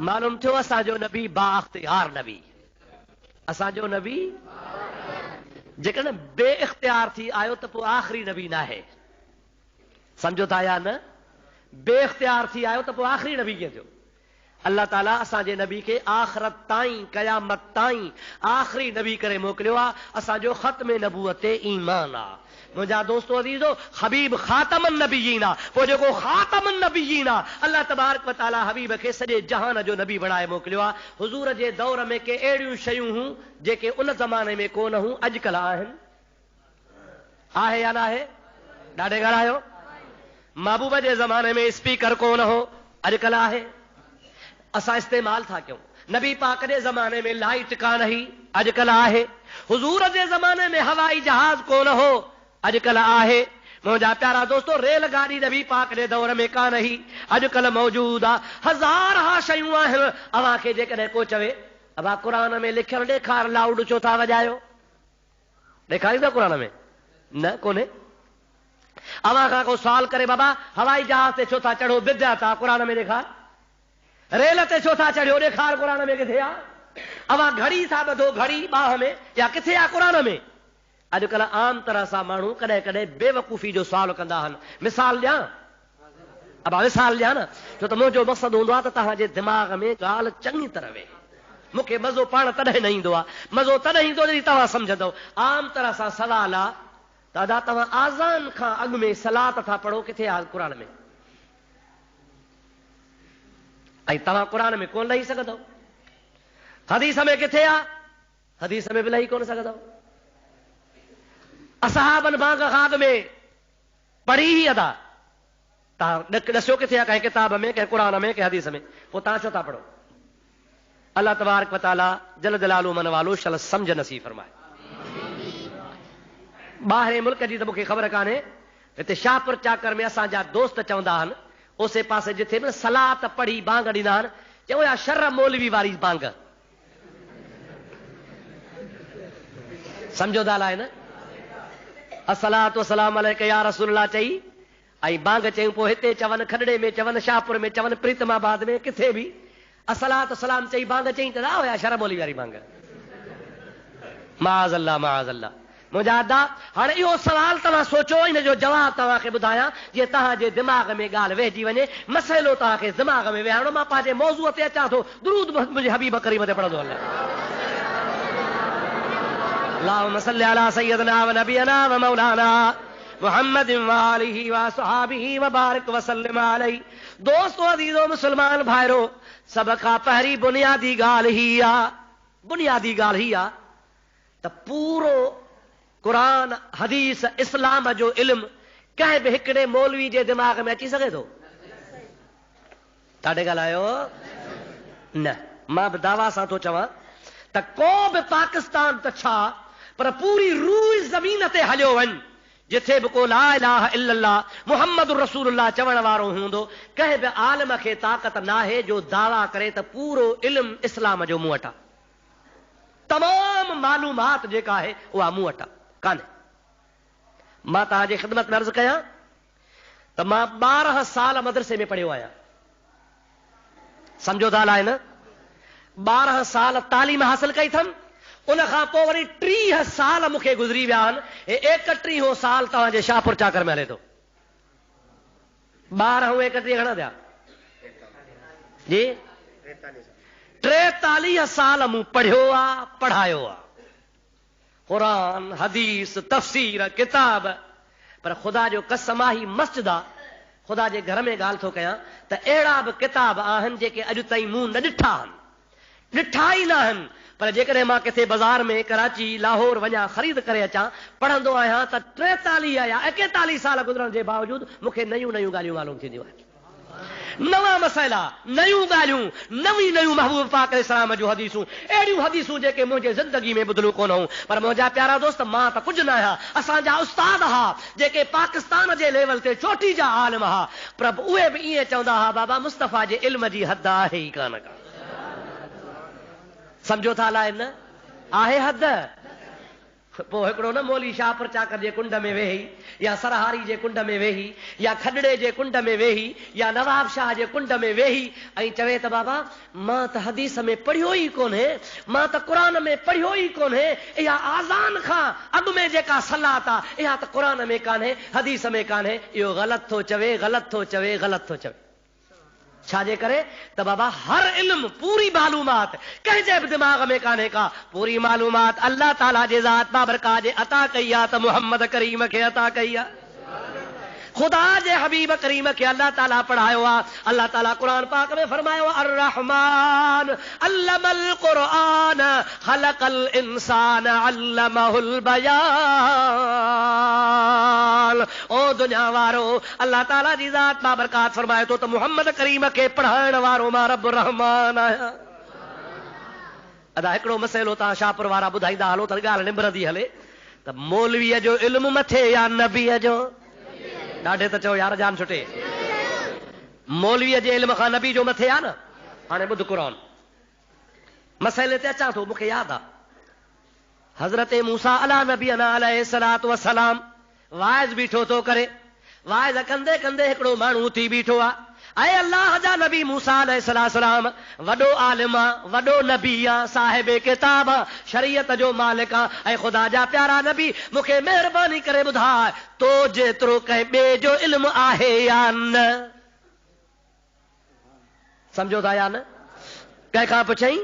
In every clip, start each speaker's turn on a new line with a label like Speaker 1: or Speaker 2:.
Speaker 1: मालूम थियो असांजो नबी बाइख्तियार नबी, असांजो नबी जेकॾहिं बे इख्तियार थी आयो त पोइ आख़िरी नबी न आहे। सम्झो था या न? बे इख्तियार थी आयो त पोइ आख़िरी नबी कीअं थियो? अल्लाह ताला असांजे नबी खे आख़िरत ताईं, क़यामत ताईं आख़िरी नबी करे मोकिलियो आहे। असांजो ख़त्म नबूअत ते ईमान आहे। मुंहिंजा दोस्तो अज़ीज़ो, हबीब ख़ातमुन नबिय्यीन आहे। पोइ जेको ख़ातमुन नबिय्यीन आहे, अल्लाह तबारक व तआला हबीब खे सॼे जहान जो नबी बणाए मोकिलियो आहे। हुज़ूर जे दौर में के अहिड़ियूं शयूं हूं जेके उन ज़माने में कोन हूं, अॼुकल्ह आहिनि। आहे या न आहे? ॾाढे ॻाल्हायो। महबूब जे ज़माने में स्पीकर कोन हो, अॼुकल्ह आहे। असां इस्तेमाल था कयूं। नबी पाक जे ज़माने में लाइट कान हुई, अॼुकल्ह आहे। हुज़ूर जे ज़माने में हवाई जहाज कोन हो, अॼुकल्ह आहे। मुंहिंजा प्यारा दोस्तो, रेलगाॾी नबी पाक जे दौर में कान हुई, अॼुकल्ह मौजूद आहे। हज़ार हा शयूं आहिनि। अव्हां खे जेकॾहिं को चवे अव्हां क़ुर में लिखियल ॾेखार, लाउड छो था वॼायो? ॾेखारींदा क़ुर में? न, कोन्हे। अव्हां खां को सवाल करे, बाबा हवाई जहाज ते छो था चढ़ो? विद्या था, क़ुर में ॾेखार। रेल ते छो था चढ़ियो? ॾेखार, क़ुर में किथे आहे? अव्हां घड़ी था ॿधो, घड़ी ॿाह में, या किथे आहे क़ुर में? अॼुकल्ह आम तरह सां माण्हू कॾहिं कॾहिं बेवकूफ़ी जो सुवाल कंदा आहिनि। मिसाल ॾियां? अब मिसाल ॾियां न, छो त मुंहिंजो मक़सदु हूंदो आहे त तव्हांजे दिमाग़ में ॻाल्हि चङी तरह वेहे। मूंखे मज़ो पाण तॾहिं न ईंदो आहे, मज़ो तॾहिं ईंदो जॾहिं तव्हां सम्झंदव। आम तरह सां सवाल आहे, दादा तव्हां आज़ान खां अॻु में सलात था पढ़ो, किथे आहे क़ुर में? ऐं तव्हां क़ुर में कोन लही सघंदव। हदीस में किथे आहे? हदीस में बि लही कोन सघंदव। असहाबन बांग खाग में पढ़ी ही अदा, तव्हां ॾसियो किथे आहे? कंहिं किताब में, कंहिं क़ुर में, कंहिं हदीस में। पोइ तव्हां छो था पढ़ो? अल्लाह तबारक व तआला जल जलालु मन वालो शल सम्झ नसीब फरमाए। ॿाहिरि मुल्क जी त मूंखे ख़बर कान्हे। हिते शाहपुर चाकर में असांजा दोस्त चवंदा आहिनि, ओसे पासे जिथे बि सलात पढ़ी बांग ॾींदा आहिनि, चओ या शर मौलवी वारी बांग। सम्झो था आहे न? अस्सलातु वस्सलाम अलैका या रसूलल्लाह चई ऐं बांग चयूं। पोइ हिते चवनि, खॾड़े में चवनि, शाहपुर में चवनि, प्रीतमाबाद में, किथे बि अस्सलातु वस्सलाम चई बांग चई त हुया शर मौलवी वारी बांग। माज़ अल्लाह, माज़ अल्लाह। मुंहिंजा अदा, हाणे इहो सवाल तव्हां सोचो, इन जो जवाबु तव्हांखे ॿुधायां जीअं तव्हांजे दिमाग़ में ॻाल्हि वेहिजी वञे। मसइलो तव्हांखे दिमाग़ में वेहारणो। मां पंहिंजे मौज़ूअ ते अचां थो। दुरूद मुंहिंजे हबीब करीम ते पढ़ंदो हलां। अल्लाहुम्मा सल्लि अला सय्यदना व नबियना व मौलाना मुहम्मद व आलिहि व असहाबिहि व बारिक व सल्लिम अलैहि। दोस्तो अज़ीज़ो, मुस्लमान भाइरो, सभ खां पहिरीं बुनियादी ॻाल्हि ही आहे, बुनियादी ॻाल्हि ही आहे त पूरो क़ुरान, हदीस, इस्लाम जो इल्मु कंहिं बि हिकिड़े मौलवी जे दिमाग़ में अची सघे थो? ॾाढे ॻाल्हायो न। मां बि दावा सां थो चवां त को बि पाकिस्तान त छा, पर पूरी रूह ज़मीन ते हलियो वञ, जिथे बि को ला इलाहा इल्लल्लाह मुहम्मद रसूलुल्लाह चवण वारो हूंदो, कंहिं बि आलिम खे ताक़त नाहे जो दावा करे त पूरो इल्मु इस्लाम जो मूं वटि आहे। तमामु मालूमात जेका आहे उहा मूं वटि आहे, कान्हे। मां तव्हांजे ख़िदमत में अर्ज़ु कयां त मां 12 साल मदरसे में पढ़ियो आहियां। सम्झो था अलाए न? 12 साल तालीम हासिल कई अथमि। उन खां पोइ वरी 30 साल मूंखे गुज़री विया आहिनि। 31 साल तव्हांजे शाहपुर चाकर में हले थो। 12 ऐं 31 घणा थिया जी? 43 साल मूं पढ़ियो आहे, पढ़ायो आहे। क़ुरान, हदीस, तफ़सीर, किताब। पर ख़ुदा जो कसम आहे, मस्जिद आहे। ख़ुदा जे घर में ॻाल्हि थो कयां त अहिड़ा बि किताब आहिनि जेके अॼु ताईं मूं न ॾिठा आहिनि, ॾिठा ई न आहिनि। पर जेकॾहिं मां किथे बाज़ार में, कराची, लाहौर वञा, ख़रीद करे अचां, पढ़ंदो आहियां त 43 या 41 साल गुज़रण जे बावजूदि मूंखे नयूं नयूं ॻाल्हियूं मालूम थींदियूं आहिनि। नवां मसइला, नयूं ॻाल्हियूं, नयूं महबूब पाक इस्लाम जूं हदीसूं, अहिड़ियूं हदीसूं जेके मुंहिंजे ज़िंदगी में ॿुधलू कोन हूं। पर मुंहिंजा प्यारा दोस्त, मां त कुझु न आहियां। असांजा उस्ताद हा जेके पाकिस्तान जे लेवल ते चोटी जा आलिम हा, पर उहे बि ईअं चवंदा हा, बाबा मुस्तफ़ा जे इल्म जी हद आहे ई कान का। सम्झो था अलाए न? आहे हद? पोइ हिकिड़ो न मोली शाहपुर चाकर जे कुंड में वेही, या सरहारी जे कुंड में वेही, या खडड़े जे कुंड में वेही, या नवाब शाह जे कुंड में वेही ऐं चवे त बाबा मां त हदीस में पढ़ियो ई कोन्हे, मां त क़ुरान में पढ़ियो ई कोन्हे, इहा आज़ान खां अॻु में जेका सलात आहे इहा त क़ुरान में कान्हे, हदीस में कान्हे। इहो ग़लति थो चवे, ग़लति थो चवे, ग़लति थो चवे। छाजे करे त बाबा हर इल्म पूरी मालूमात कंहिंजे बि दिमाग़ में कान्हे का, पूरी मालूमात अल्लाह ताला जे ज़ात बाबरकात जे अता कई आहे त मुहम्मद करीम खे अता कई आहे। खुदा जे हबीब करीम खे अल्लाह ताला पढ़ायो आहे। अल्लाह ताला क़ुरान पाक में फरमायो अर रहमान अल्लमल क़ुरान खलकल इंसान अल्लमहुल बयान। ओ दुनिया वारो अल्लाह ताला जी ज़ात बाबरकात फरमाए तो मुहम्मद करीम खे पढ़ाइण वारो मां रब रहमान आहियां। अदा हिकिड़ो मसइलो तव्हां शाहपुर वारा ॿुधाईंदा हलो त ॻाल्हि निबरंदी हले त मौलवीअ जो इल्मु मथे या नबीअ जो? ॾाढे त चओ यार जान छुटे। मौलवीअ जे इल्म खां नबी जो मथे आहे न। हाणे ॿुध क़ुरान मसइले ते अचां थो। मूंखे यादि आहे हज़रत मूसा अला नबीना अलैहिस्सलातु वस्सलाम वाइज़ बीठो थो करे, वाइज़ कंदे कंदे हिकिड़ो माण्हू उथी बीठो आहे। ऐं अल्लाह जा नबी मूसा अलैहिस्सलाम वॾो आलिम आहे, वॾो नबी आहे, साहिब किताब आहे, शरीयत जो मालिक आहे ऐं ख़ुदा जा प्यारा नबी मूंखे महिरबानी करे ॿुधाए तो जेतिरो कंहिं ॿिए जो इल्मु आहे या न? सम्झो था या न? कंहिंखां पुछई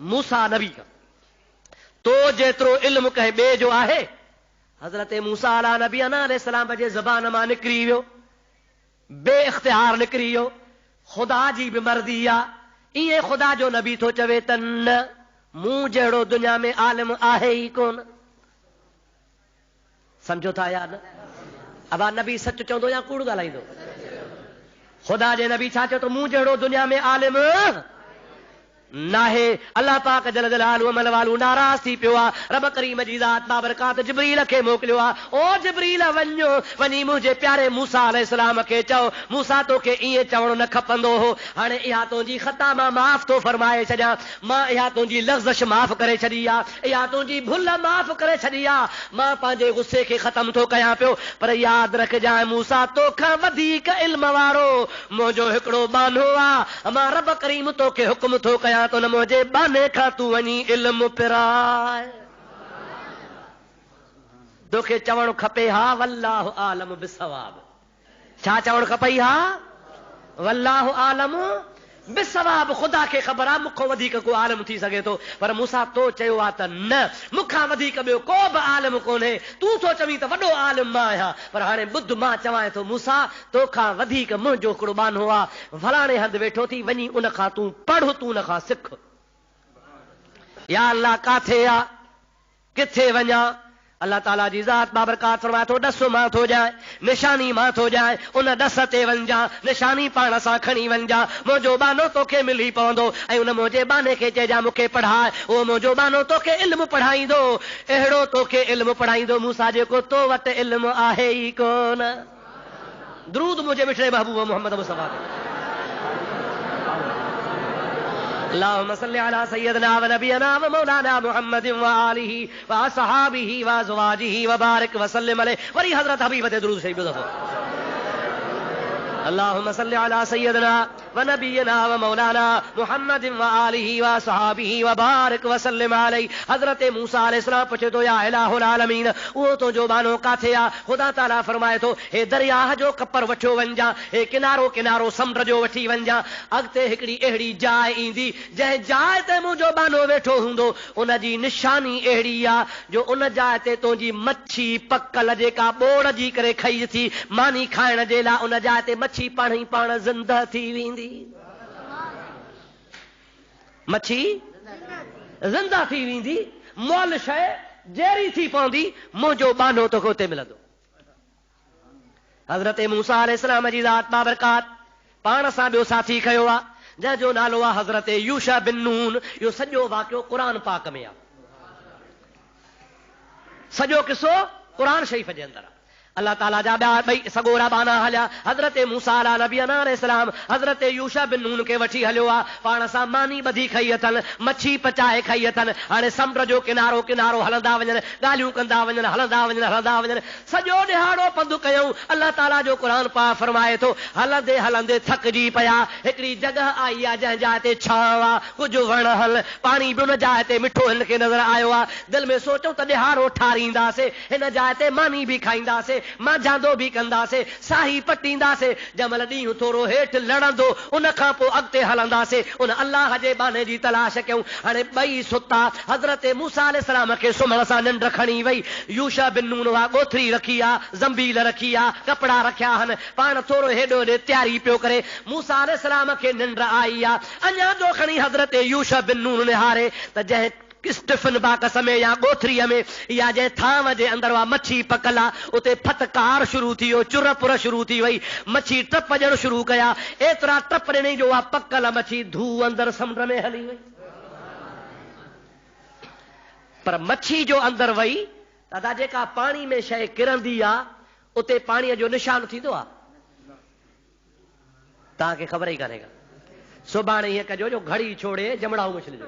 Speaker 1: मूसा नबी खां तो जेतिरो इल्मु कंहिं ॿिए जो आहे? हज़रत मूसा अला नबी अलैहिस्सलाम जे ज़बान मां निकिरी वियो, बे इख्तियार निकिरी वियो, ख़ुदा जी बि मर्ज़ी आहे। ईअं ख़ुदा जो नबी थो चवे त न मूं जहिड़ो दुनिया में आलिम आहे ई कोन। सम्झो था या न? अबा नबी सच चवंदो या कूड़ ॻाल्हाईंदो? ख़ुदा जे नबी छा चयो त मूं जहिड़ो दुनिया में आलिम नाहे। अल्लाह पाक जल जलालहु अमल वालू नाराज़ थी पियो आहे। रब करीम जी ज़ात बाबरकात जिब्रील खे मोकिलियो आहे। ओ जिब्रील वञो वञी मुंहिंजे प्यारे मूसा अलैहिस्सलाम खे चओ मूसा तोखे ईअं चवणो न खपंदो हो, हाणे इहा तुंहिंजी ख़ता मां माफ़ थो फरमाए छॾियां, मां इहा तुंहिंजी लफ़्ज़श माफ़ करे छॾी आहे, इहा तुंहिंजी भुल माफ़ करे छॾी आहे, मां पंहिंजे गुस्से खे ख़तम थो कयां पियो। पर यादि रखजांइ मूसा तोखां वधीक इल्म वारो मुंहिंजो हिकिड़ो बानो आहे। मां रब करीम तोखे हुकुम थो कयां तो न मुंहिंजे बाने खां तूं वञी इल्मु पिराए। तोखे चवणु खपे हा वल्लाहु आलम बिसवाब। छा चवणु खपई? हा वल्लाहु आलम बिसवाब। ख़ुदा खे ख़बर आहे मूंखां वधीक को आलिम थी सघे थो, पर मूंसां तो चयो आहे त न मूंखां वधीक ॿियो को बि आलिम कोन्हे। तूं थो चवीं त वॾो आलिम मां आहियां, पर हाणे ॿुध मां चवां थो मूसा तोखां वधीक मुंहिंजो हिकिड़ो बानो आहे। फलाणे हंधि वेठो थी वञी उन खां तूं पढ़, तूं उन खां सिख। या अल्लाह काथे आहे, किथे वञा? अल्लाह ताला जी ज़ात बाबरकात फरमाए थो ॾस मां थो ॼाए, निशानी मां थो ॼाए, उन ॾस ते वञा, निशानी पाण सां खणी वञा, मुंहिंजो बानो तोखे मिली पवंदो ऐं उन मुंहिंजे बाने खे चइजां मूंखे पढ़ाए, उहो मुंहिंजो बानो तोखे इल्मु पढ़ाईंदो, अहिड़ो तोखे इल्मु पढ़ाईंदो मूसा जेको तो वटि इल्मु आहे ई कोन। दुरूद मुंहिंजे मिठड़े महबूब मोहम्मद मुस्तफा अल्लाहुम्मा सल्लि अला सय्यदना व नबियना व मौलाना मुहम्मद व आलिहि व असहाबिहि व अज़वाजिहि व बारिक व सल्लिम अलैहि। वरी हज़रत हबीब ते दुरूद शरीफ दफ़ो अल्लाहुम्मा सल्लि अला सय्यदना व नबियना व मौलाना मुहम्मद व आलिहि व असहाबिहि व बारिक व सल्लिम अलैहि। हज़रत मूसा अलैहिस्सलाम पुछे तो या इलाहुल आलमीन उहो तुंहिंजो बानो काथे आहे? ख़ुदा ताला फरमाए थो हे दरियाह जो कपर वठियो वञा, हे किनारो किनारो समुंड जो वठी वञा। अॻिते हिकिड़ी अहिड़ी जाइ ईंदी जंहिं जाइ ते मुंहिंजो बानो वेठो हूंदो, उन जी निशानी अहिड़ी आहे जो उन जाइ ते तुंहिंजी मच्छी पकल जेका ॿोड़ जी करे खई थी मानी खाइण जे लाइ, उन जाइ ते मच्छी पाण ई पाण ज़िंदा थी वेंदी। मच्छी ज़िंदा थी वेंदी, मोल शइ जहिड़ी थी पवंदी, मुंहिंजो बानो तोखे उते मिलंदो। हज़रत मूसा अलैहिस्सलाम जी ज़ात बाबरकात पाण सां ॿियो साथी खयो आहे जंहिंजो नालो आहे हज़रत यूशा बिन नून। इहो सॼो वाक़ियो क़ुरान पाक में आहे, सॼो किसो क़ुरान शरीफ़ जे अंदरि आहे। अल्लाह ताला जा ॿिया ॿई सगोरा बाना हलिया। हज़रत मूसा नबी अलैहिस्सलाम हज़रत यूशा बिन नून खे वठी हलियो आहे। पाण सां मानी ॿधी खई अथनि, मच्छी पचाए खई अथनि। हाणे समुंड जो किनारो किनारो हलंदा वञनि, ॻाल्हियूं कंदा वञनि, हलंदा वञनि, हलंदा वञनि। सॼो ॾिहाड़ो पंधु कयूं। अल्लाह ताला जो क़ुर पाक फरमाए थो, हलंदे हलंदे थकिजी पिया। हिकिड़ी जॻह आई आहे जंहिं जाइ ते छांव आहे, कुझु वण हल, पाणी बि उन जाइ ते मिठो हिन खे नज़र आयो आहे। दिलि में सोचूं त ॾिहाड़ो ठारींदासीं, हिन जाइ ते मानी बि खाईंदासीं, मांझांदो बि कंदासीं, साही पटींदासीं। जंहिंमहिल ॾींहुं थोरो हेठि लड़ंदो उन खां पोइ अॻिते हलंदासीं। उन अलाह जे बाने जी तलाश कयूं। हाणे ॿई सुता। हज़रत मूसा अलैहिस्सलाम खे सुम्हण सां निंड खणी वई। यूशा बिन नून वा ॻोथरी रखी आहे, ज़ंबील रखी आहे, कपिड़ा रखिया आहिनि, पाण थोरो हेॾो होॾे तयारी पियो करे। मूसा अलैहिस्सलाम खे निंड आई आहे। अञा जो खणी हज़रत यूशा बिन नून निहारे त जंहिं स्टिफन बाकस में या ॻोथरीअ में या जंहिं थांव जे अंदरि उहा मच्छी पकल आहे, उते फतकार शुरू थी वियो, चुरपुर शुरू थी वई। मच्छी टप ॾियणु शुरू कया। एतिरा टप ॾिनई जो उहा पकल मच्छी धू अंदरि समुंड में हली वई। पर मच्छी जो अंदरि वई, दादा जेका पाणी में शइ किरंदी आहे उते पाणीअ जो निशान थींदो आहे? तव्हांखे ख़बर ई कान्हे का। सुभाणे हीअं कजो जो घड़ी छोड़े जमड़ाऊं मछली जो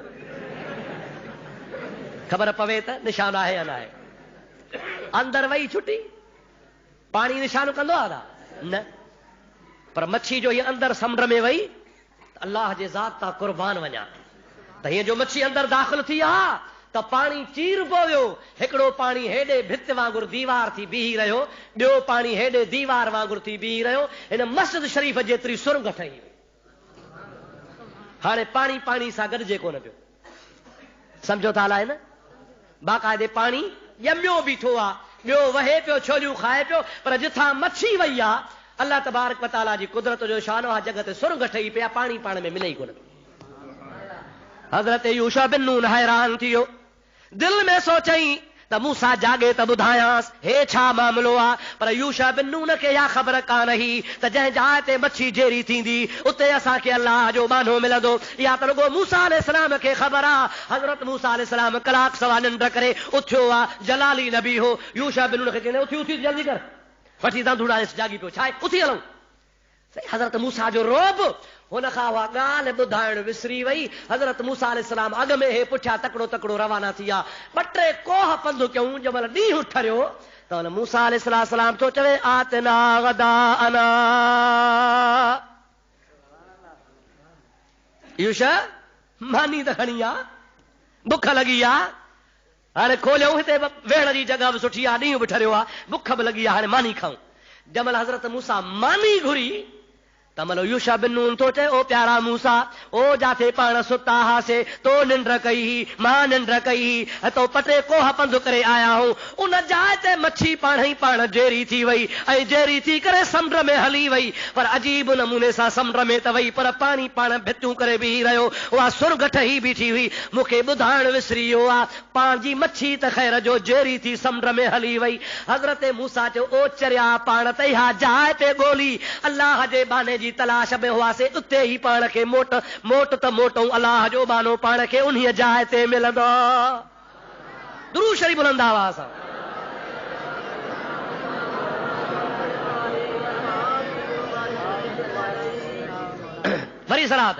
Speaker 1: ख़बर पवे त निशान आहे या न आहे। अंदरि वई छुटी, पाणी निशान कंदो आहे न? पर मच्छी जो हीअ अंदरि समुंड में वई, अलाह जे ज़ात तां क़ुर्बान वञा त हीअं जो मच्छी अंदरि दाख़िल थी आहे त पाणी चीर पो वियो। हिकिड़ो पाणी हेॾे भित वांगुरु दीवार थी बीही रहियो, ॿियो पाणी हेॾे दीवार वांगुरु थी बीही रहियो। हिन मस्जिद शरीफ़ जेतिरी सुर्ग ठही वई। हाणे पाणी पाणी सां गॾिजे कोन पियो। सम्झो था हलाए न? बाक़ाइदे पाणी ॼमियो बीठो आहे, ॿियो वहे पियो, छोलियूं खाए पियो। पर जिथां मच्छी वई आहे, अल्लाह तबारक व तआला जी कुदरत जो शान आहे, जॻह ते सुर्ग ठही पिया, पाणी पाण में मिले ई कोन। हज़रत यूशा बिन नून हैरान थी वियो। दिल में सोचई त मूसा जागे त ॿुधायांसि हे छा मामिलो आहे। पर यूशा बिन नून खे इहा ख़बर कान हुई त जंहिं जाइ ते मच्छी जेरी थींदी उते असांखे अलाह जो बानो मिलंदो। इहा त रुगो मूसा अलैहिस्सलाम खे ख़बर आहे। हज़रत मूसा अलैहिस्सलाम कलाक सवा निंड करे उथियो आहे। जलाली नबी हो। यूशा बिन नून खे चवंदे उथी उथी जल्दी कर, वठी धंधुड़ा जागी पियो, छा आहे, उथी हलूं। हज़रत मूसा जो रोब, हुन खां उहा ॻाल्हि ॿुधाइण विसरी वई। हज़रत मूसा अलैहिस्सलाम अॻ में हे पुठियां तकिड़ो तकिड़ो रवाना थी विया। ॿ टे कोह पंधु कयूं। जंहिं महिल ॾींहुं ठरियो त हुन मूसा अलैहिस्सलाम थो चवे आतना गदाअना। यूशा मानी त खणी आहे, बुख लॻी आहे। हाणे खोलियूं, हिते वेहण जी जॻह बि सुठी आहे, ॾींहुं बि ठरियो आहे, बुख बि लॻी आहे, हाणे मानी खाऊं। जंहिं महिल हज़रत मूसा मानी घुरी त मतलब यूशा बिन नून तो चए ओ प्यारा मूसा, ओ जाथे पाण सुता हासे, तो निंड कई, मां निंड कई, तो पटे कोह पंधु करे आया हूं। उन जाइ ते मच्छी पाण ही पाण जेरी थी वई ऐं जेरी थी करे समुंड में हली वई। पर अजीब नमूने सां समुंड में त वई, पर पाणी पाण भितियूं करे बीही रहियो। उहा सुर्ग ठही बीठी हुई। मूंखे ॿुधाइण विसरी वियो आहे, पंहिंजी मच्छी त ख़ैर जो जेरी थी समुंड में हली वई। हज़रत मूसा चयो ओ चरिया पाण त इहा जाइ ते ॻोल्ही, अलाह जे बाने जी तलाश में हुआसीं, उते ही पाण खे मोट त मोटूं, अलाह जो बानो पाण खे उन्हीअ जाइ ते मिलंदो। दुरूद शरीफ बुलंद आवाज़ सां। वरी सलात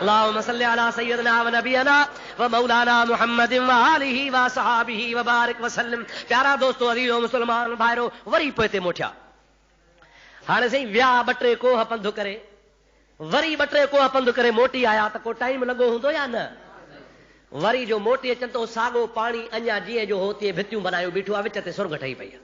Speaker 1: अल्लाहुम्मा सल्ली अला सय्यदना व नबियना व मौलाना मुहम्मद व आलिहि व सहाबिहि व बारिक व सल्लम। प्यारा दोस्तों, अज़ीज़ो मुसलमान भाइरो, वरी पोइ ते मोटिया। हाणे सही विया ॿ टे कोह पंधु करे, वरी ॿ टे कोह पंधु करे मोटी आया त को टाइम लॻो हूंदो या न? वरी जो मोटी अचनि तो साॻो पाणी अञा जीअं जो हो तीअं भितियूं बनायो बीठो आहे, विच ते सुर्ग ठही पई आहे।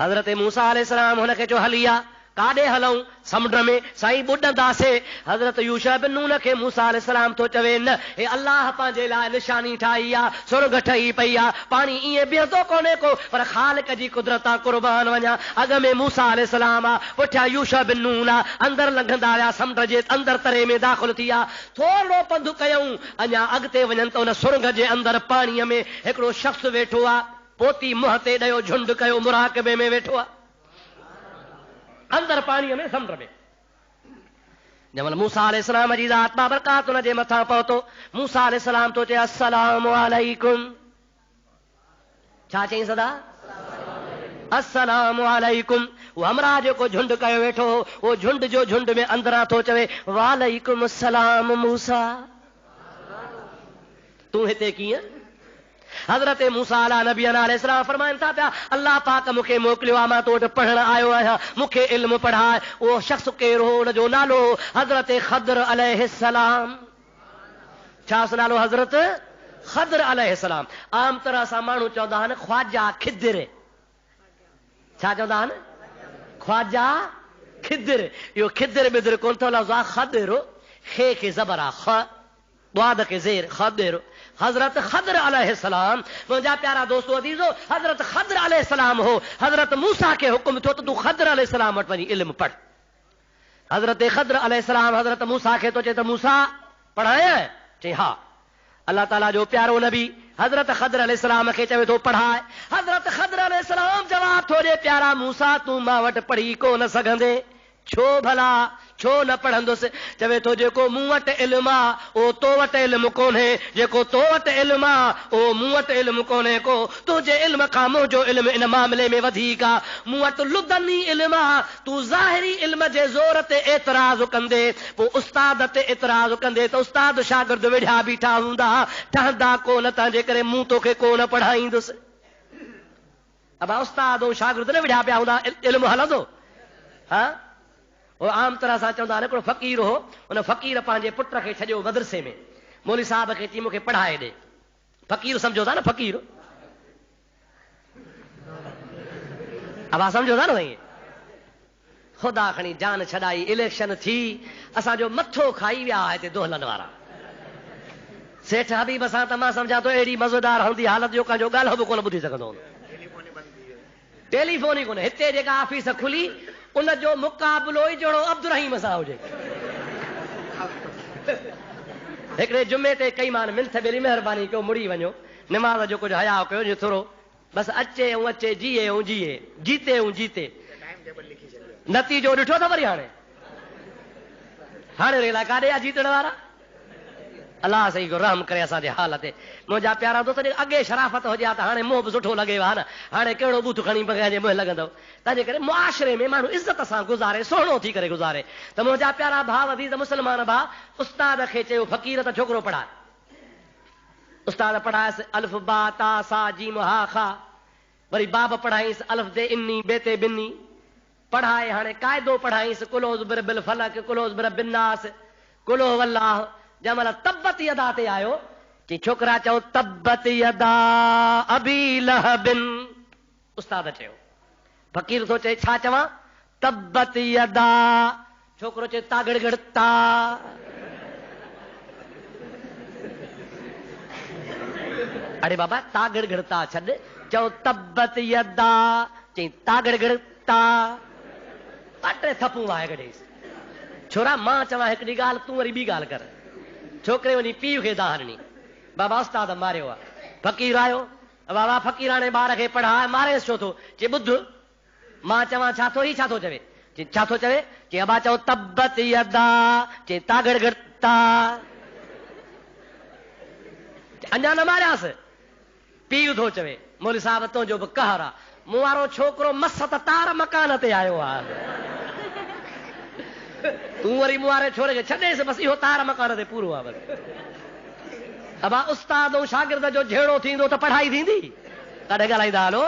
Speaker 1: हज़रत मूसा अलैहिस्सलाम हुनखे चयो हली आ, काॾे हलूं? समुंड में। साईं ॿुॾंदासीं। हज़रत यूशा बिन नून खे मूसा अलैहिस्सलाम थो चवे न, हे अलाह पंहिंजे लाइ निशानी ठाही आहे, सुर्ग ठही पई आहे, पाणी ईअं बीहंदो कोन्हे को, पर ख़ालिक जी कुदरत आहे, क़ुर्बान वञा। अॻ में मूसा अलैहिस्सलाम आहे, पुठियां यूशा बिन नून आहे, अंदरि लंघंदा विया, समुंड जे अंदरि तरे में दाख़िल थी विया। थोरो पंधु कयूं, अञा अॻिते वञनि त उन सुर्ग जे अंदरि पाणीअ में हिकिड़ो शख़्स वेठो आहे, पोती मुंहं ते ॾयो, झुंड कयो, मुराक़बे में वेठो आहे, अंदरि पाणीअ में, समुंड में। जंहिं महिल मूसा अलैहिस्सलाम जी ज़ात बाबरकात उन जे मथां पहुतो, मूसा अलैहिस्सलाम तो चए अस्सलामु अलैकुम। छा चई सदा? अस्सलामु अलैकुम। वो हमरा जेको झुंड कयो वेठो वो झुंड जो झुंड में अंदरां थो चवे वालेकुम अस्सलाम मूसा। तू हिते कीअं? हज़रत मूसा अलैहिस्सलाम फरमाइनि था पिया अल्लाह पाक मूंखे मोकिलियो आहे, मां तो वटि पढ़ण आयो आहियां, मूंखे इल्म पढ़ाए। उहो शख़्स केरु हो? हुन जो नालो हज़रत ख़द्र अलैहिस्सलाम। छा नालो? हज़रत ख़द्र अलैहिस्सलाम। आम तरह सां माण्हू चवंदा आहिनि ख्वाजा खिदिर। छा चवंदा आहिनि? ख्वाजा खिदिर। इहो खिदिर बिदिर कोन थो लफ़्ज़ आहे। ख़द्र खे खे ज़बर आहे, ख वाद के ज़ेर ख़द्र। हज़रत ख़द्र अलैहिस्सलाम। मुंहिंजा प्यारा दोस्तो अज़ीज़ो, हज़रत ख़द्र अलैहिस्सलाम हो। हज़रत मूसा खे हुकुम थियो त तूं ख़द्र अलैहिस्सलाम वटि वञी इल्म पढ़। हज़रत ख़द्र अलैहिस्सलाम हज़रत मूसा खे थो चए त मूसा पढ़ाए? चई हा। अल्लाह ताला जो प्यारो नबी हज़रत ख़द्र अलैहिस्सलाम खे चवे थो पढ़ाए। हज़रत ख़द्र अलैहिस्सलाम जवाब थो ॾे प्यारा मूसा तूं मां वटि पढ़ी कोन सघंदे। छो भला? छो न पढ़ंदुसि? चवे थो जेको मूं वटि इल्म आहे उहो तो वटि इल्म कोन्हे, जेको तो वटि इल्म आहे उहो मूं वटि इल्म कोन्हे को। तुंहिंजे इल्म खां मुंहिंजो इल्म इन मामले में वधीक आहे। मूं वटि लुदनी इल्म आहे। तूं ज़ाहिरी इल्म जे ज़ोर ते एतिराज़ कंदे, पोइ उस्ताद ते एतिराज़ कंदे त उस्ताद शागिर्द वेठा बीठा हूंदा, ठहंदा कोन, तंहिंजे करे मूं तोखे कोन पढ़ाईंदुसि। अब उस्ताद ऐं शागिर्द न वेठा पिया हूंदा, इल्मु हलंदो? हा, वो आम तरह सां चवंदा आहिनि हिकिड़ो फ़क़ीर हो, उन फ़क़ीर पंहिंजे पुट खे छॾियो मदरसे में, मौली साहब खे चई मूंखे पढ़ाए ॾे। फ़क़ीर सम्झो था न? फ़क़ीर आवाज़ सम्झो था न साईं? ख़ुदा खणी जान छॾाई, इलेक्शन थी, असांजो मथो खाई विया हिते दोहलनि वारा। सेठ हबीब सां त मां सम्झां थो अहिड़ी मज़ेदार हूंदी हालत जो कंहिंजो ॻाल्हि बि कोन ॿुधी सघंदो। टेलीफोन ई कोन्हे। हिते जेका ऑफिस खुली उनजो मुक़ाबिलो ई जहिड़ो अब्दुल रहीम सां हुजे। हिकिड़े जुमे ते कई मान मिंथ बेली महिरबानी कयो मुड़ी वञो, निमाज़ जो कुझु हया कयो जो थोरो बसि अचे ऐं अचे, जिए ऐं जिए, जीते ऐं जीते। नतीजो ॾिठो अथव वरी? हाणे रेला काॾे आहे जीतण वारा? अलाह सही को रहम करे असांजे हाल ते। मुंहिंजा प्यारा दोस्त, अॻे शराफ़त हुजे हा त हाणे मुंहुं बि सुठो लॻे हा न। हाणे कहिड़ो बूथ खणी बग़ैर मुंहुं लॻंदव? तंहिंजे करे मुआशिरे में माण्हू इज़त सां गुज़ारे, सुहिणो थी करे गुज़ारे। त मुंहिंजा प्यारा भाउ अज़ीज़ मुस्लमान भाउ, उस्ताद खे चयो फ़क़ीर त छोकिरो पढ़ाए। उस्ताद पढ़ायसि अलिफ बा ता सा जीम हा खा। वरी बाब पढ़ाईंसि अलिफ दे इन्नी बे ते बिन्नी। पढ़ाए हाणे क़ाइदो पढ़ाईंसि कुलोज़ बिरबिल फलक, कुलोज़ बिरबिन नास, कुलो वल्लाह। जंहिंमहिल तब्बत यदा ते आयो कि छोकिरा चओ तब्बत यदा अबी लहबिन। उस्ताद चयो। फ़क़ीर थो चए छा चवां? तब्बत यदा। छोकिरो चए तागड़ ता। अरे बाबा तागड़ ता छॾ, चओ तब्बत यदा। चई तागड़ ता। टे थपूं वाहे कढेसि। छोरा मां चवां हिकिड़ी ॻाल्हि, तूं वरी ॿी ॻाल्हि कर। छोकिरे वञी पीउ खे दाहरणी। बाबा उस्ताद मारियो आहे। फ़क़ीर आयो, बाबा फ़क़ीर हाणे ॿार खे पढ़ाए, मारेसि छो थो? चए ॿुध मां चवां छा थो? ही छा थो चवे? चए छा थो चवे? चए अबा चओ तब्बत यदा। चए तागड़ ता। अञा न मारियासि। पीउ थो चवे मौली साहब तुंहिंजो बि कहर आहे, मूं वारो छोकिरो मस त तार मकान ते आयो आहे, तूं वरी मूं वारे छोरे खे छॾेसि, बसि इहो तार मकान ते पूरो आहे बसि। अबा उस्ताद ऐं शागिर्द जो जहिड़ो थींदो त पढ़ाई थींदी? कॾहिं ॻाल्हाईंदा हलो?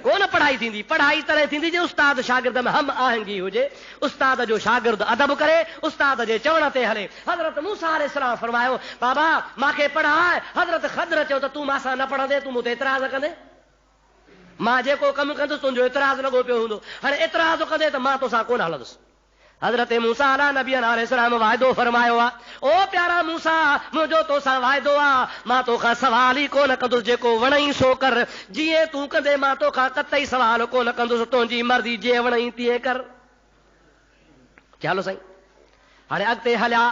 Speaker 1: कोन पढ़ाई थींदी। पढ़ाई तॾहिं थींदी जे उस्ताद शागिर्द में हम आहंगी हुजे, उस्ताद जो शागिर्द अदब करे, उस्ताद जे चवण ते हले। हज़रत मूसा अलैहिस्सलाम फरमायो बाबा मूंखे पढ़ाए। हज़रत ख़द्र चयो त तूं मां सां न पढ़ंदे, तूं मूं ते एतिराज़ कंदे? मां जेको कमु कंदुसि तुंहिंजो एतिराज़ लॻो पियो हूंदो। हाणे एतिराज़ कंदे त मां तोसां कोन हलंदुसि। हज़रत मूसा अलैहिस्सलाम वाइदो फरमायो आहे, ओ प्यारा मूसा मुंहिंजो तोसां वाइदो आहे, मां तोखां सवाल ई कोन कंदुसि, जेको वणई सो कर, जीअं तूं कंदे मां तोखां कतई सवाल कोन कंदुसि, तुंहिंजी मर्ज़ी जीअं वणई तीअं कर। चलो साईं। हाणे अॻिते हलिया।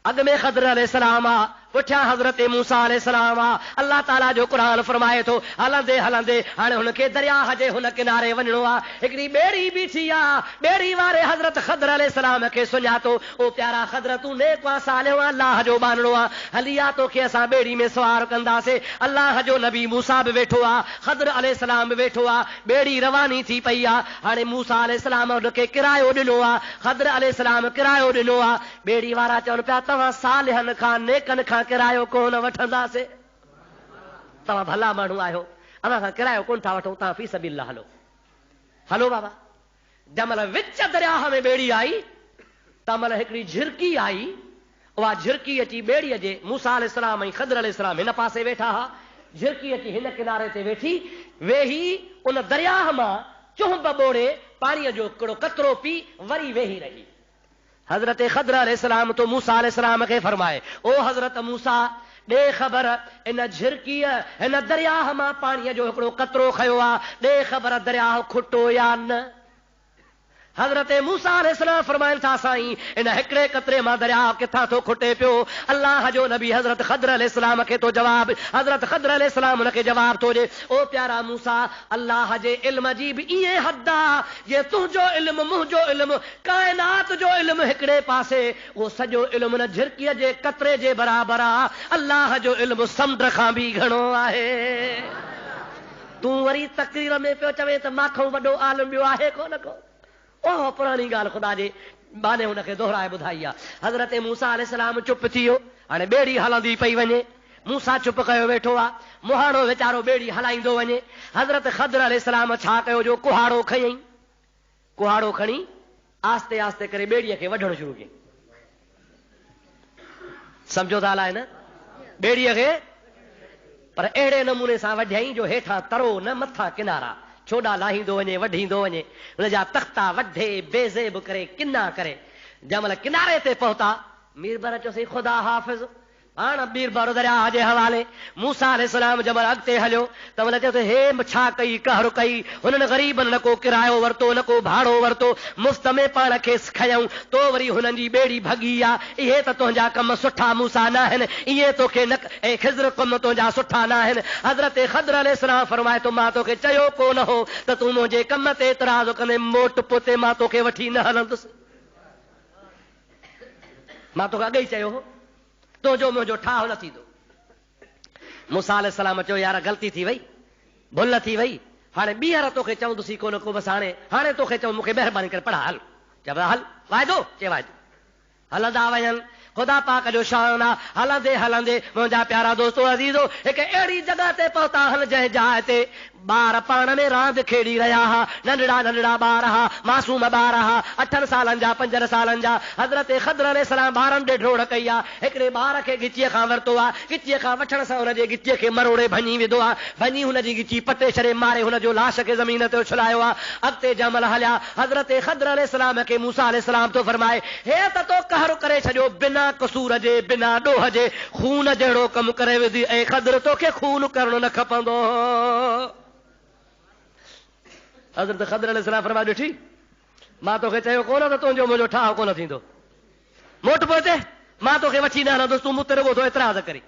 Speaker 1: अॻ में ख़द्र अलैहिस्सलाम आहे, पुठियां हज़रत मूसा अलैहिस्सलाम आ। अल्लाह ताला जो क़ुरान फरमाए थो हलंदे हलंदे हाणे हुनखे दरिया जे हुन किनारे वञणो आ। हिकिड़ी ॿेड़ी बीठी आ, ॿेड़ी वारे हज़रत ख़दर अलैहिस्सलाम खे सुञातो। ओ प्यारा ख़दर तूं नेक आ, सालिहो आ, अल्लाह जो बानणो आ, हली आ तोखे असां ॿेड़ी में सवार कंदासीं। अल्लाह जो नबी मूसा बि वेठो आ, ख़दर अलैहिस्सलाम बि वेठो आ। ॿेड़ी रवानी थी पई आ। हाणे मूसा अलैहिस्सलाम हुनखे किरायो ॾिनो आ, ख़दर अलैहिस्सलाम किरायो ॾिनो आ। ॿेड़ी वारा चवनि पिया तव्हां सालिहनि खां नेकनि खां किरायो कोन वठंदासीं, तव्हां भला माण्हू आहियो, असां खां किरायो कोन था वठूं, तव्हां फी सबिलिल्लाह हलो। हलो बाबा। जंहिंमहिल विच दरिया में ॿेड़ी आई तंहिंमहिल हिकिड़ी झिरकी आई। उहा झिरकी अची ॿेड़ीअ जे मूसा अलैहिस्सलाम ऐं ख़दर अलैहिस्सलाम हिन पासे वेठा हा, झिरकी अची हिन किनारे ते वेठी, वेही उन दरिया मां चुंब ॿोड़े पाणीअ जो हिकिड़ो कतरो पी वरी वेही रही। हज़रत ख़दर अलैहिस्सलाम तो मूसा अलैहिस्सलाम खे फरमाए, ओ हज़रत मूसा ॾे ख़बर इन झिरकीअ हिन दरिया मां पाणीअ जो हिकिड़ो कतरो खयो आहे, ॾे ख़बर दरिया खुटो या न। हज़रत मूसा अलैहिस्सलाम फरमाइनि था साईं इन हिकिड़े कतरे मां दरिया किथां थो खुटे पियो। अल्लाह जो नबी हज़रत ख़दर अलैहिस्सलाम खे तो जवाब, हज़रत ख़दर अलैहिस्सलाम उनखे जवाब थो ॾे, ओ प्यारा मूसा अल्लाह जे इल्म जी बि ईअं हद आहे, जे तुंहिंजो इल्मु मुंहिंजो इल्मु काइनात जो इल्मु हिकिड़े पासे, उहो सॼो इल्मु न झिरकीअ जे कतरे जे बराबरि आहे। अल्लाह जो इल्मु समुंड खां बि घणो आहे। तूं वरी तक़रीर में पियो चवे त माखो वॾो आलिम ॿियो आहे कोन को। ओह पुरानी ॻाल्हि ख़ुदा जे बाने हुनखे दोहराए ॿुधाई आहे। हज़रत मूसा अलैहिस्सलाम चुप थी वियो। हाणे ॿेड़ी हलंदी पई वञे, मूसा चुप कयो वेठो आहे, मुहाणो वीचारो ॿेड़ी हलाईंदो वञे। हज़रत ख़दर अलैहिस्सलाम छा कयो जो कुहाड़ो खयईं, कुहाड़ो खणी आस्ते आस्ते करे ॿेड़ीअ खे वढणु शुरू कयईं। सम्झो था अलाए न, ॿेड़ीअ खे पर अहिड़े नमूने सां वढियईं जो हेठां तरो न मथां किनारा, छोॾा लाहींदो वञे वढींदो वञे, हुनजा तख़्ता वढे बेज़ेब करे किना करे। जंहिंमहिल किनारे ते पहुता मीरबर चयोसि ख़ुदा हाफ़िज़, हाण बीरबर दरिया जे हवाले। मूसा अलैहिस्सलाम जंहिंमहिल अॻिते हलियो तंहिंमहिल चयो हे छा कई कहर कई, हुननि ग़रीबनि न को किरायो वरितो न को भाड़ो वरितो, मुफ़्त में पाण खे खयऊं, तो वरी हुननि जी ॿेड़ी भॻी आहे। इहे त तुंहिंजा कम सुठा मूसा न आहिनि, इहे तोखे न ऐं ख़िज़र कम तुंहिंजा सुठा न आहिनि। हज़रत ख़दर अलैहिस्सलाम फरमाए तो मां तोखे चयो कोन हो त तूं मुंहिंजे कम ते एतिराज़ कंदे, मोट पोते मां तोखे वठी न हलंदुसि, मां तोखे अॻे ई चयो हो तुंहिंजो मुंहिंजो ठाह न थींदो। मूसा अलैहिस्सलाम चयो यार ग़लती थी वई, भुल थी वई, हाणे ॿीहर तोखे चवंदुसीं कोन को, बसि हाणे तोखे चऊं मूंखे महिरबानी करे पढ़ा हल। चइबो हल, वाइदो चए वाइदो। हलंदा वञनि, ख़ुदा पाक जो शान आहे। हलंदे हलंदे मुंहिंजा प्यारा दोस्तो अज़ीज़ो हिकु अहिड़ी जॻह ते पहुता हल जंहिं जाइ ते ॿार पाण में रांदि खेॾी रहिया हुआ, नंढड़ा नंढड़ा ॿार हुआ, मासूम ॿार हुआ, 8 सालनि जा 5 सालनि जा। हज़रत ख़दर अलैहिस्सलाम ॿारनि ॾे ढोड़ कई आहे, हिकिड़े ॿार खे गिचीअ खां वरितो आहे, गिचीअ खां वठण सां हुनजे गिचीअ खे मरोड़े भञी विधो आहे, भञी हुनजी गिची पटे छॾे मारे हुनजो लाश खे ज़मीन ते उछलायो आहे। अॻिते जंहिंमहिल हलिया हज़रत ख़दर अलैहिस्सलाम खे मूसा अलैहिस्सलाम तो फरमाए, हे त तो कहर करे छॾियो बिना कसूर जे, बिना ॾोह जे, खून जहिड़ो कमु करे विधी, ऐं ख़दर तोखे खून करणु न खपंदो। हज़रत ख़दर अलैहिस्सलाम फरमाए ॾिठी मां तोखे चयो कोन त तुंहिंजो मुंहिंजो ठाह कोन थींदो, मोट पोइते मां तोखे वठी न हलंदुसि, तूं मूंते रुॻो थो एतिराज़ करी।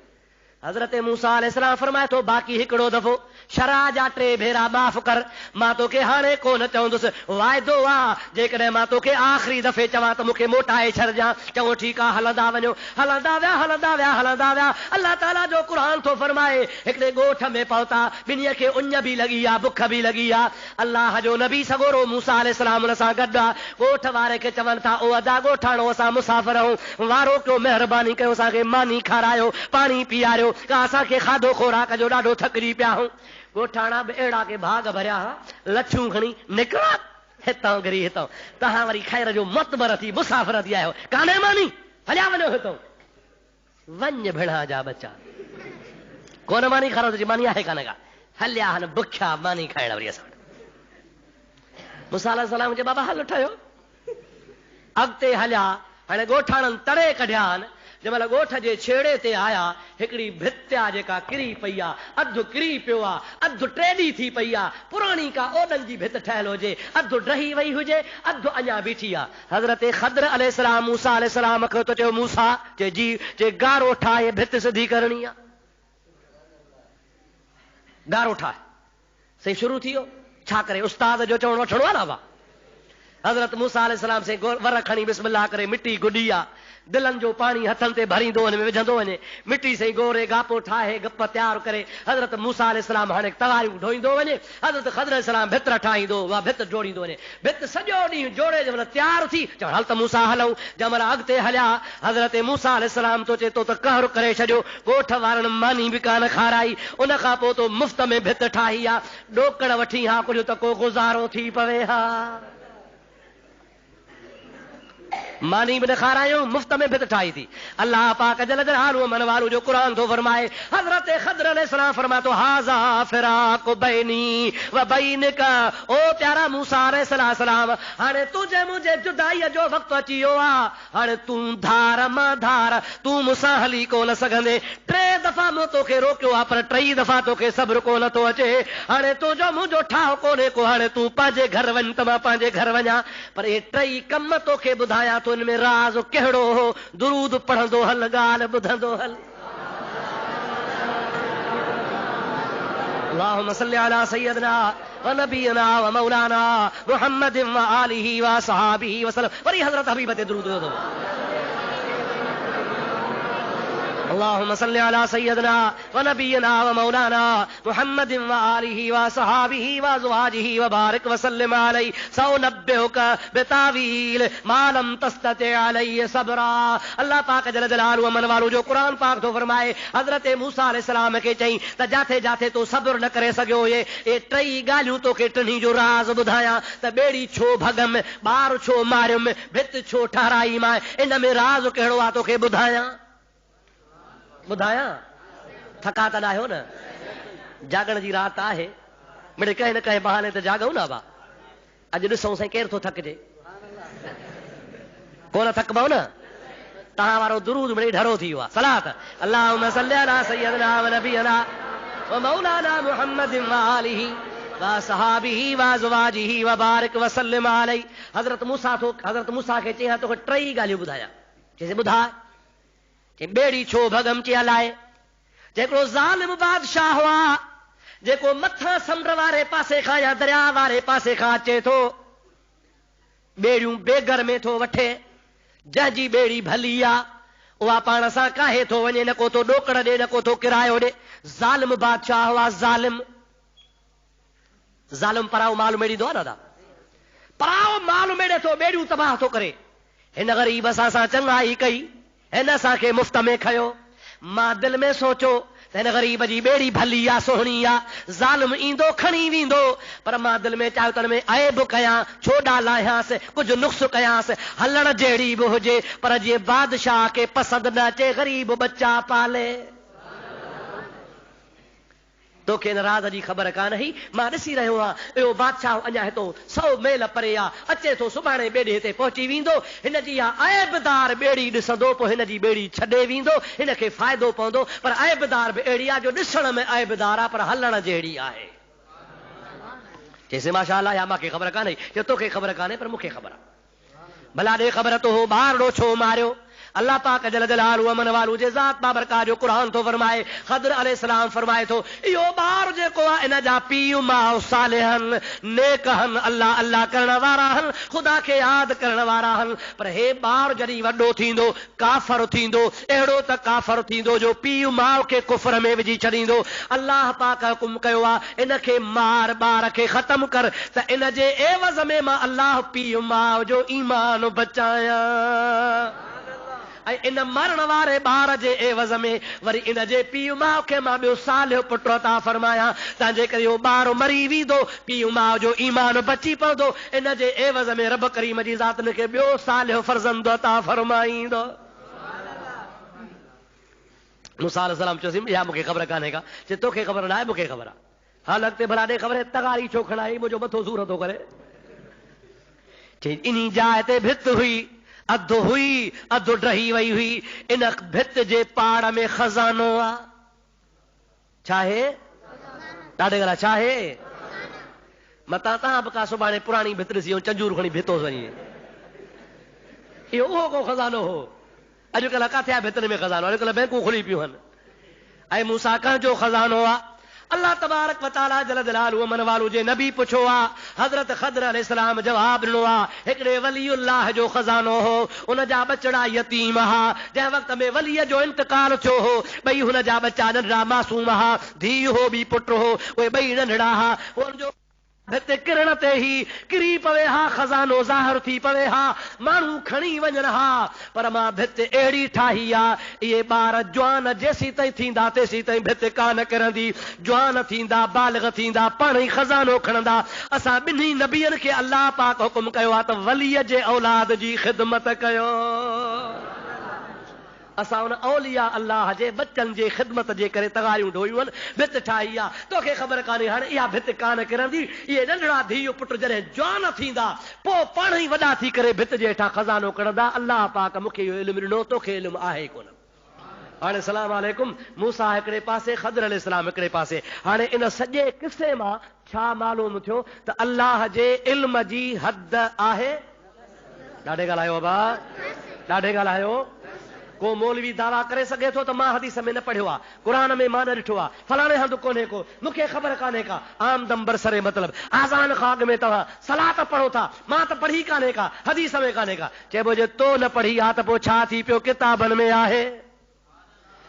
Speaker 1: हज़रत मूसा अलैहिस्सलाम फरमाए थो बाक़ी हिकिड़ो दफ़ो शराह जा 3 भेरा माफ़ कर, मां तोखे हाणे कोन चवंदुसि, वाइदो आहे जेकॾहिं मां तोखे आख़िरी दफ़े चवां त मूंखे मोटाए छॾिजां। चङो ठीकु आहे, हलंदा वञो। हलंदा विया हलंदा विया हलंदा विया। अल्लाह ताला जो क़ुरान थो फरमाए हिकिड़े ॻोठ में पहुता, ॿिन्हीअ खे उञ बि लॻी आहे, बुख बि लॻी आहे। अल्लाह जो नबी सगोरो मूसा अलैहिस्सलाम हुन सां गॾु आहे। ॻोठ वारे खे चवनि था ओ अदा ॻोठाणो असां मुसाफ़िर आहियूं, वारो कयो महिरबानी कयो असांखे मानी खारायो, पाणी पीआरियो, का असांखे खाधो खोराक जो ॾाढो थकिजी पिया आहियूं। ॻोठाणा बि अहिड़ा के भाग भरिया हुआ, लछूं खणी निकिरा हितां गिरी हितां, तव्हां वरी ख़ैर जो मुतबर थी मुसाफ़िर थी आहियो, कान्हे मानी, हलिया वञो हितां। वञ भेणा जा बच्चा, कोन मानी खारायो तुंहिंजी मानी आहे कान का, हलिया हन बुखिया मानी खाइण वरी असां। मूसा अलैहिस्सलाम जे बाबा हल ठहियो, अॻिते हलिया। हाणे ॻोठाणनि तरे कढिया आहिनि, जंहिंमहिल ॻोठ जे छेड़े ते आया हिकिड़ी भित आहे जेका किरी पई आहे, अधु किरी पियो आहे, अधु टेढ़ी थी पई आहे, पुराणी का ओॾनि जी भित ठहियल हुजे, अधु ड्रही वई हुजे, अधु अञा बीठी आहे। हज़रत ख़द्र अलैहिस्सलाम मूसा अलैहिस्सलाम खे त चयो मूसा जे गारो ठाहे भित सिधी करणी आहे, गारो ठाहे। सही शुरू थी वियो, छा करे उस्ताद जो चवणु वठणो आहे न। हज़रत मूसा अलैहिस्सलाम से वर खणी बिस्मिल्लाह करे मिटी गुॾी आहे, दिलनि जो पाणी हथनि ते भरींदो वञे, विझंदो वञे, मिटी से गोरे गापो ठाहे गप तयारु करे हज़रत मूसा अलैहिस्सलाम हाणे तवारियूं ढोईंदो वञे, हज़रत ख़द्र अलैहिस्सलाम भित ठाहींदो, उहा भित जोड़ींदो वञे। भित सॼो ॾींहुं जोड़े जंहिंमहिल तयारु थी चवण हल त मूसा हलूं, जंहिंमहिल अॻिते हलिया हज़रत मूसा अलैहिस्सलाम तो चए तो त कहर करे छॾियो, ॻोठ वारनि मानी बि कान खाराई, उन खां पोइ तो मुफ़्त में भित ठाही आहे, ॾोकड़ वठी हा कुझु त को गुज़ारो थी पवे हा, मानी भी न खारायूं, मुफ्त में भित ठाही थी। अल्लाह पाक जल जलालहू मन वालू जो कुरान तो फरमाए, हजरत ख़द्र अलैहिस्सलाम फरमातो हाज़ा फिराक़ बैनी व बैनका, ओ प्यारा मूसा अलैहिस्सलाम हाणे तुझे मुझे जुदाई जो वक्त अची वियो आहे, हाणे तूं धार मां धार, तूं मूंसां हली कोन सघंदे। 3 दफ़ा मूं तोखे रोकियो आहे पर 3 दफ़ा तोखे सब्र कोन थो अचे, हाणे तुंहिंजो मुंहिंजो ठाह कोन्हे को, हाणे तूं पंहिंजे घर वञ त मां पंहिंजे घर वञा, पर ये 3 कम तोखे ॿुधायां तो इनमें राज कहिड़ो हो, दुरूद पढ़ंदो हल, ॻाल्हि ॿुधंदो हल। अल्लाहुम्मा सल्लि अला सय्यदना व नबीना व मौलाना मुहम्मदिन व आलिहि व सहाबिहि वसल्लम। वरी हज़रत हबीब ते दुरूद हुयो। अल्लाहुम्मा सल्लि अला सय्यदना व नबीना व मौलाना मुहम्मदिन व आलिहि व सहाबिहि व अज़वाजिहि व बारिक व सल्लिम अलैहि सउनब्बिउका बितावील मा लम तस्तति अलैहि सब्रा। अल्लाह पाक जल जलालहू मन वालो जो कुरान पाक तो फरमाए, हज़रत मूसा अलैहिस्सलाम खे चई त जाथे जाथे तो सब्र न करे सघियो हुए, ए 3 ॻाल्हियूं तोखे टिन्ही जो राज़ ॿुधायां त ॿेड़ी छो भॻम, ॿार छो मारियुमि, भित छो ठाराई मां, इन में राज़ कहिड़ो आहे तोखे ॿुधायां। थका त न आहियो न, जागण जी रात आहे, मिड़े कंहिं न कंहिं बहाने त जागऊं न बा। अॼु ॾिसूं साईं केरु थो थकिजे, कोन थकबो न। तव्हां वारो दुरूद मिड़े ढरो थी वियो आहे। सलात अल्लाहुम्मा सल्लि अला सय्यदना व नबीना व मौलाना मुहम्मदिन व आलिहि व सहाबिहि व अज़वाजिहि व बारिक व सल्लिम अलैहि। हज़रत मूसा खे चई तोखे 3 ॻाल्हियूं ॿुधायां, चइसे ॿुधा, चई ॿेड़ी छो भॻम चे हलाए, जेको ज़ालिम बादशाह हुआ, जेको मथां समुंड वारे पासे खां या दरिया वारे पासे खां अचे थो, ॿेड़ियूं बेगर में थो वठे, जंहिंजी ॿेड़ी भली आहे उहा पाण सां काहे थो वञे, न को तो ॾोकड़ ॾे, न को तो किरायो ॾे। ज़ालिम बादशाह हुआ, ज़ालिम पराओ माल मेड़ींदो आहे न दादा, पराओ माल मेड़े थो, ॿेड़ियूं तबाह थो करे। हिन ग़रीब सां चङाई कई, हिन असांखे मुफ़्त में खयो। मां दिल में सोचो त हिन ग़रीब जी ॿेड़ी भली आहे, सुहिणी आहे, ज़ालिम ईंदो खणी वेंदो, पर मां दिल में चाहियो त हुन में ऐब कयां, छोॾा लाहियांसि, कुझु नुक्स कयांसि, हलण जहिड़ी बि हुजे, पर जीअं बादशाह खे पसंदि न अचे ग़रीब बच्चा पाले। तोखे हिन राज़ जी ख़बर कान हुई, मां ॾिसी रहियो आहियां इहो बादशाह अञा हितो 100 मेल परे आहे, अचे थो सुभाणे ॿेड़े ते पहुची वेंदो, हिन जी ऐबदार ॿेड़ी ॾिसंदो, पोइ हिन जी ॿेड़ी छॾे वेंदो, हिन खे फ़ाइदो पवंदो, पर ऐबदार बि अहिड़ी आहे जो ॾिसण में ऐबदार आहे पर हलण जहिड़ी आहे। चइसे माशाअल्लाह, या मूंखे ख़बर कान्हे, जो तोखे ख़बर कान्हे पर मूंखे ख़बर आहे। भला ॾे ख़बर तो हो ॿार ॾो छो मारियो। अल्लाह पाक जल जलालहू मन वालू जे ज़ात बाबरकात जो कुरान तो फरमाए, ख़द्र अलैहिस्सलाम फरमाए थो, इहो ॿार जेको आहे इन जा पीउ माउ सालिहन नेक हन, अल्लाह अल्लाह करण वारा हन, ख़ुदा खे यादि करण वारा हन। पर हे ॿार जॾहिं वॾो थींदो काफ़र थींदो, अहिड़ो त काफ़र थींदो जो पीउ माउ खे कुफ्र में विझी छॾींदो। अल्लाह पाक हुकुम कयो आहे, इन खे मार, ॿार खे ख़तम कर, त इन जे एवज़ में मां अल्लाह पीउ माउ जो ईमान बचायां। ऐं इन मरण वारे ॿार जे एवज़ में वरी इन जे पीउ माउ खे मां ॿियो सालियो पुटु अता फरमायां, तंहिंजे करे इहो ॿार मरी वेंदो, पीउ माउ जो ईमान बची पवंदो, इन जे एवज़ में रब करीम जी ज़ात इन खे ॿियो सालियो फर्ज़ंद अता फरमाईंदो। मूसा अलैहिस्सलाम चयोसीं, या मूंखे ख़बर कान्हे का, चए तोखे ख़बर न आहे, मूंखे ख़बर आहे। हा लॻते भला ॾे ख़बर, तगारी छो खणाई, मुंहिंजो मथो सूर थो करे। चई इन जाइ ते भित हुई, अधु हुई अधु ड्रही वई हुई। इन भित जे पाड़ में खजानो आ। छा है? ॾाढे ॻाल्हि छा है? मता तव्हां बि का सुभाणे पुराणी भित ॾिसी चंजूर खणी भितो वञे। इहो उहो को खज़ानो हो। अॼुकल्ह किथे आहे भितनि में खज़ानो? अॼुकल्ह बैंकूं खुली पियूं आहिनि। ऐं मूंसां कंहिंजो खज़ानो आहे? अल्लाह तबारक व तआला जल जलालहु मन वालो जे नबी पुछो आहे। हज़रत ख़दर अलैहिस्सलाम जवाब ॾिनो आहे। हिकिड़े वलीउल्लाह जो खज़ानो हो। उन जा बचड़ा यतीम हा। जंहिं वक़्त में वलीअ जो इंतकाल थियो हो, ॿई हुन जा बच्चा नंढड़ा मासूम हा। धीउ हो ॿी पुट हो, उहे ॿई नंढड़ा हा। उनजो भित किरण ते ही किरी पवे हा, खज़ानो ज़ाहिर थी पवे हा, माण्हू खणी वञनि हा। पर मां भित अहिड़ी ठाही आहे, इहे ॿार जवान जेसीं ताईं थींदा तेसीं ताईं भित कान किरंदी। जवान थींदा, बालिग़ थींदा, पाण ई खज़ानो खणंदा। असां ॿिन्ही नबियनि खे अल्लाह पाक हुकुम कयो आहे त वलीअ जे औलाद जी ख़िदमत कयो। असां उन औलिया अल्लाह जे बच्चनि जे ख़िदमत जे करे तगारियूं ढोयूं आहिनि। भित ठाही आहे, तोखे ख़बर कान्हे हाणे इहा भित कान किरंदी। इहे नंढड़ा धीउ पुट जॾहिं जवान थींदा, पोइ पाण ई वॾा थी करे भित जे हेठां खज़ानो खणंदा। अल्लाह पाक मूंखे इहो इल्मु ॾिनो, तोखे इल्मु आहे कोन। हाणे सलाम अलैकुम, मूसा हिकिड़े पासे, ख़दर अलैहिस्सलाम हिकिड़े पासे। हाणे इन सॼे किसे मां छा मालूम थियो त अल्लाह जे इल्म जी हद आहे? ॾाढे ॻाल्हायो बाबा, ॾाढे ॻाल्हायो। को मौलवी दावा करे सघे थो त मां हदीस में न पढ़ियो आहे, क़ुरान में मां न ॾिठो आहे, फलाणे हंधि कोन्हे को, मूंखे ख़बर कान्हे का। आम दम बरसरे मतिलब आज़ान खां अॻु में तव्हां सलात पढ़ो था, मां त पढ़ी कान्हे का, हदीस में कान्हे का। चइबो जे तो न पढ़ी आहे त पोइ छा थी पियो? किताबनि में आहे।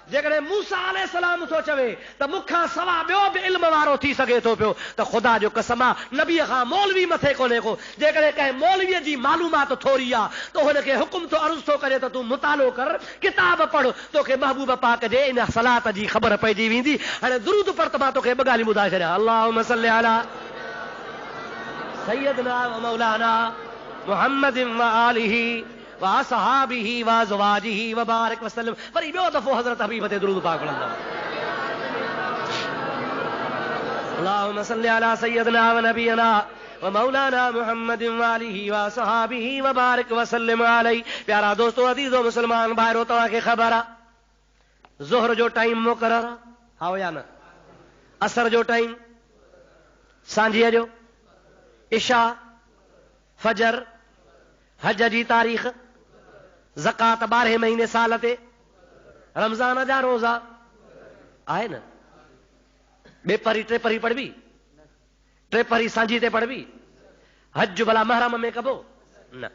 Speaker 1: जेकॾहिं मूसा अलैहिस्सलाम थो चवे त मूंखां सवा ॿियो बि इल्म वारो थी सघे थो पियो, त ख़ुदा जो कसम आहे नबीअ खां मौलवी मथे कोन्हे को। जेकॾहिं कंहिं मौलवीअ जी मालूमात थोरी आहे त हुनखे हुकुम थो अर्ज़ु थो करे त तूं मुतालो कर, किताब पढ़, तोखे महबूब पाक जे इन सलात जी ख़बर पइजी वेंदी। हाणे दुरूद पढ़ त मां तोखे ॿ ॻाल्हियूं ॿुधाए छॾियां। अल्लाहुम्म सल्लि अला सय्यदना व मौलाना मुहम्मदिन व आलिही वा सहाबिही वा ज़वाजिही व बारिक वसल्लम। वरी ॿियो दफ़ो हज़रत हबीब ते दुरूद पाक पढ़ंदा। अल्लाहुम्मा सल्लि अला सय्यदना व नबियना व मौलाना मुहम्मदिन व आलिही व सहाबिही व बारिक वसल्लम अलैहि। प्यारा दोस्तों, अज़ीज़ो मुसलमान भाइरो, तव्हांखे ख़बर आहे ज़ोहर जो टाइम मुक़रर आहे, हा या न? असर जो टाइम, सांझीअ जो, इशा, फजर, हज जी तारीख़, ज़कात 12 महीने साल ते, रमज़ान जा रोज़ा आहे न? ॿे परी टे परी पढ़बी, टे परी सांझी ते पढ़बी। हज भला महरम में कबो न?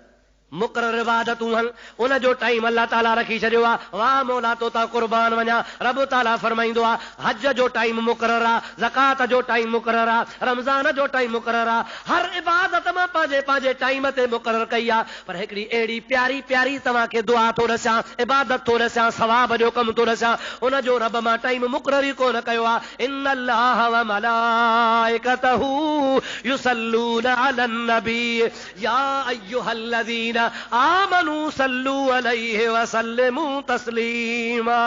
Speaker 1: मुक़रर इबादतूं हल, उन जो टाइम अल्लाह ताला रखी छॾियो आहे। वाह मौला तो ता कुर्बान वञा। रब ताला फरमाईंदो आहे हज जो टाइम मुक़रर आहे, ज़कात जो टाइम मुक़रर आहे, रमज़ान जो टाइम मुक़रर आहे। हर इबादत मां पंहिंजे पंहिंजे टाइम ते मुक़रर कई आहे। पर हिकिड़ी अहिड़ी प्यारी प्यारी तव्हांखे दुआ थो ॾसां, इबादत थो ॾसां, सवाब जो कमु थो ॾसां, उन जो रब मां टाइम मुक़रर ई कोन कयो आहे। इन्नल्लाह व मलाइकतहू युसल्लूना अलन नबी या अय्युहल्लज़ीना आमनू सल्लू अलैहि वसल्लिमू तस्लीमा।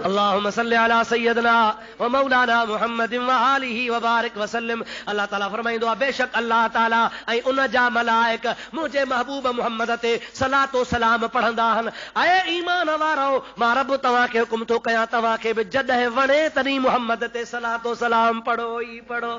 Speaker 1: अल्लाहुम्मा सल्लि अला सय्यदना व मौलाना मुहम्मदिन व आलिही व बारिक वसल्लम। अल्लाह ताला फरमाईंदो आहे बेशक अल्लाह ताला ऐं उन जा मलाइक मुंहिंजे महबूब मुहम्मद ते सलातो सलाम पढ़ंदा आहिनि। ऐं ईमान वारो, मां रब तव्हांखे हुकुम थो कयां, तव्हांखे बि जॾहिं वणे तॾहिं मुहम्मद ते सलातो सलाम पढ़ो ई पढ़ो।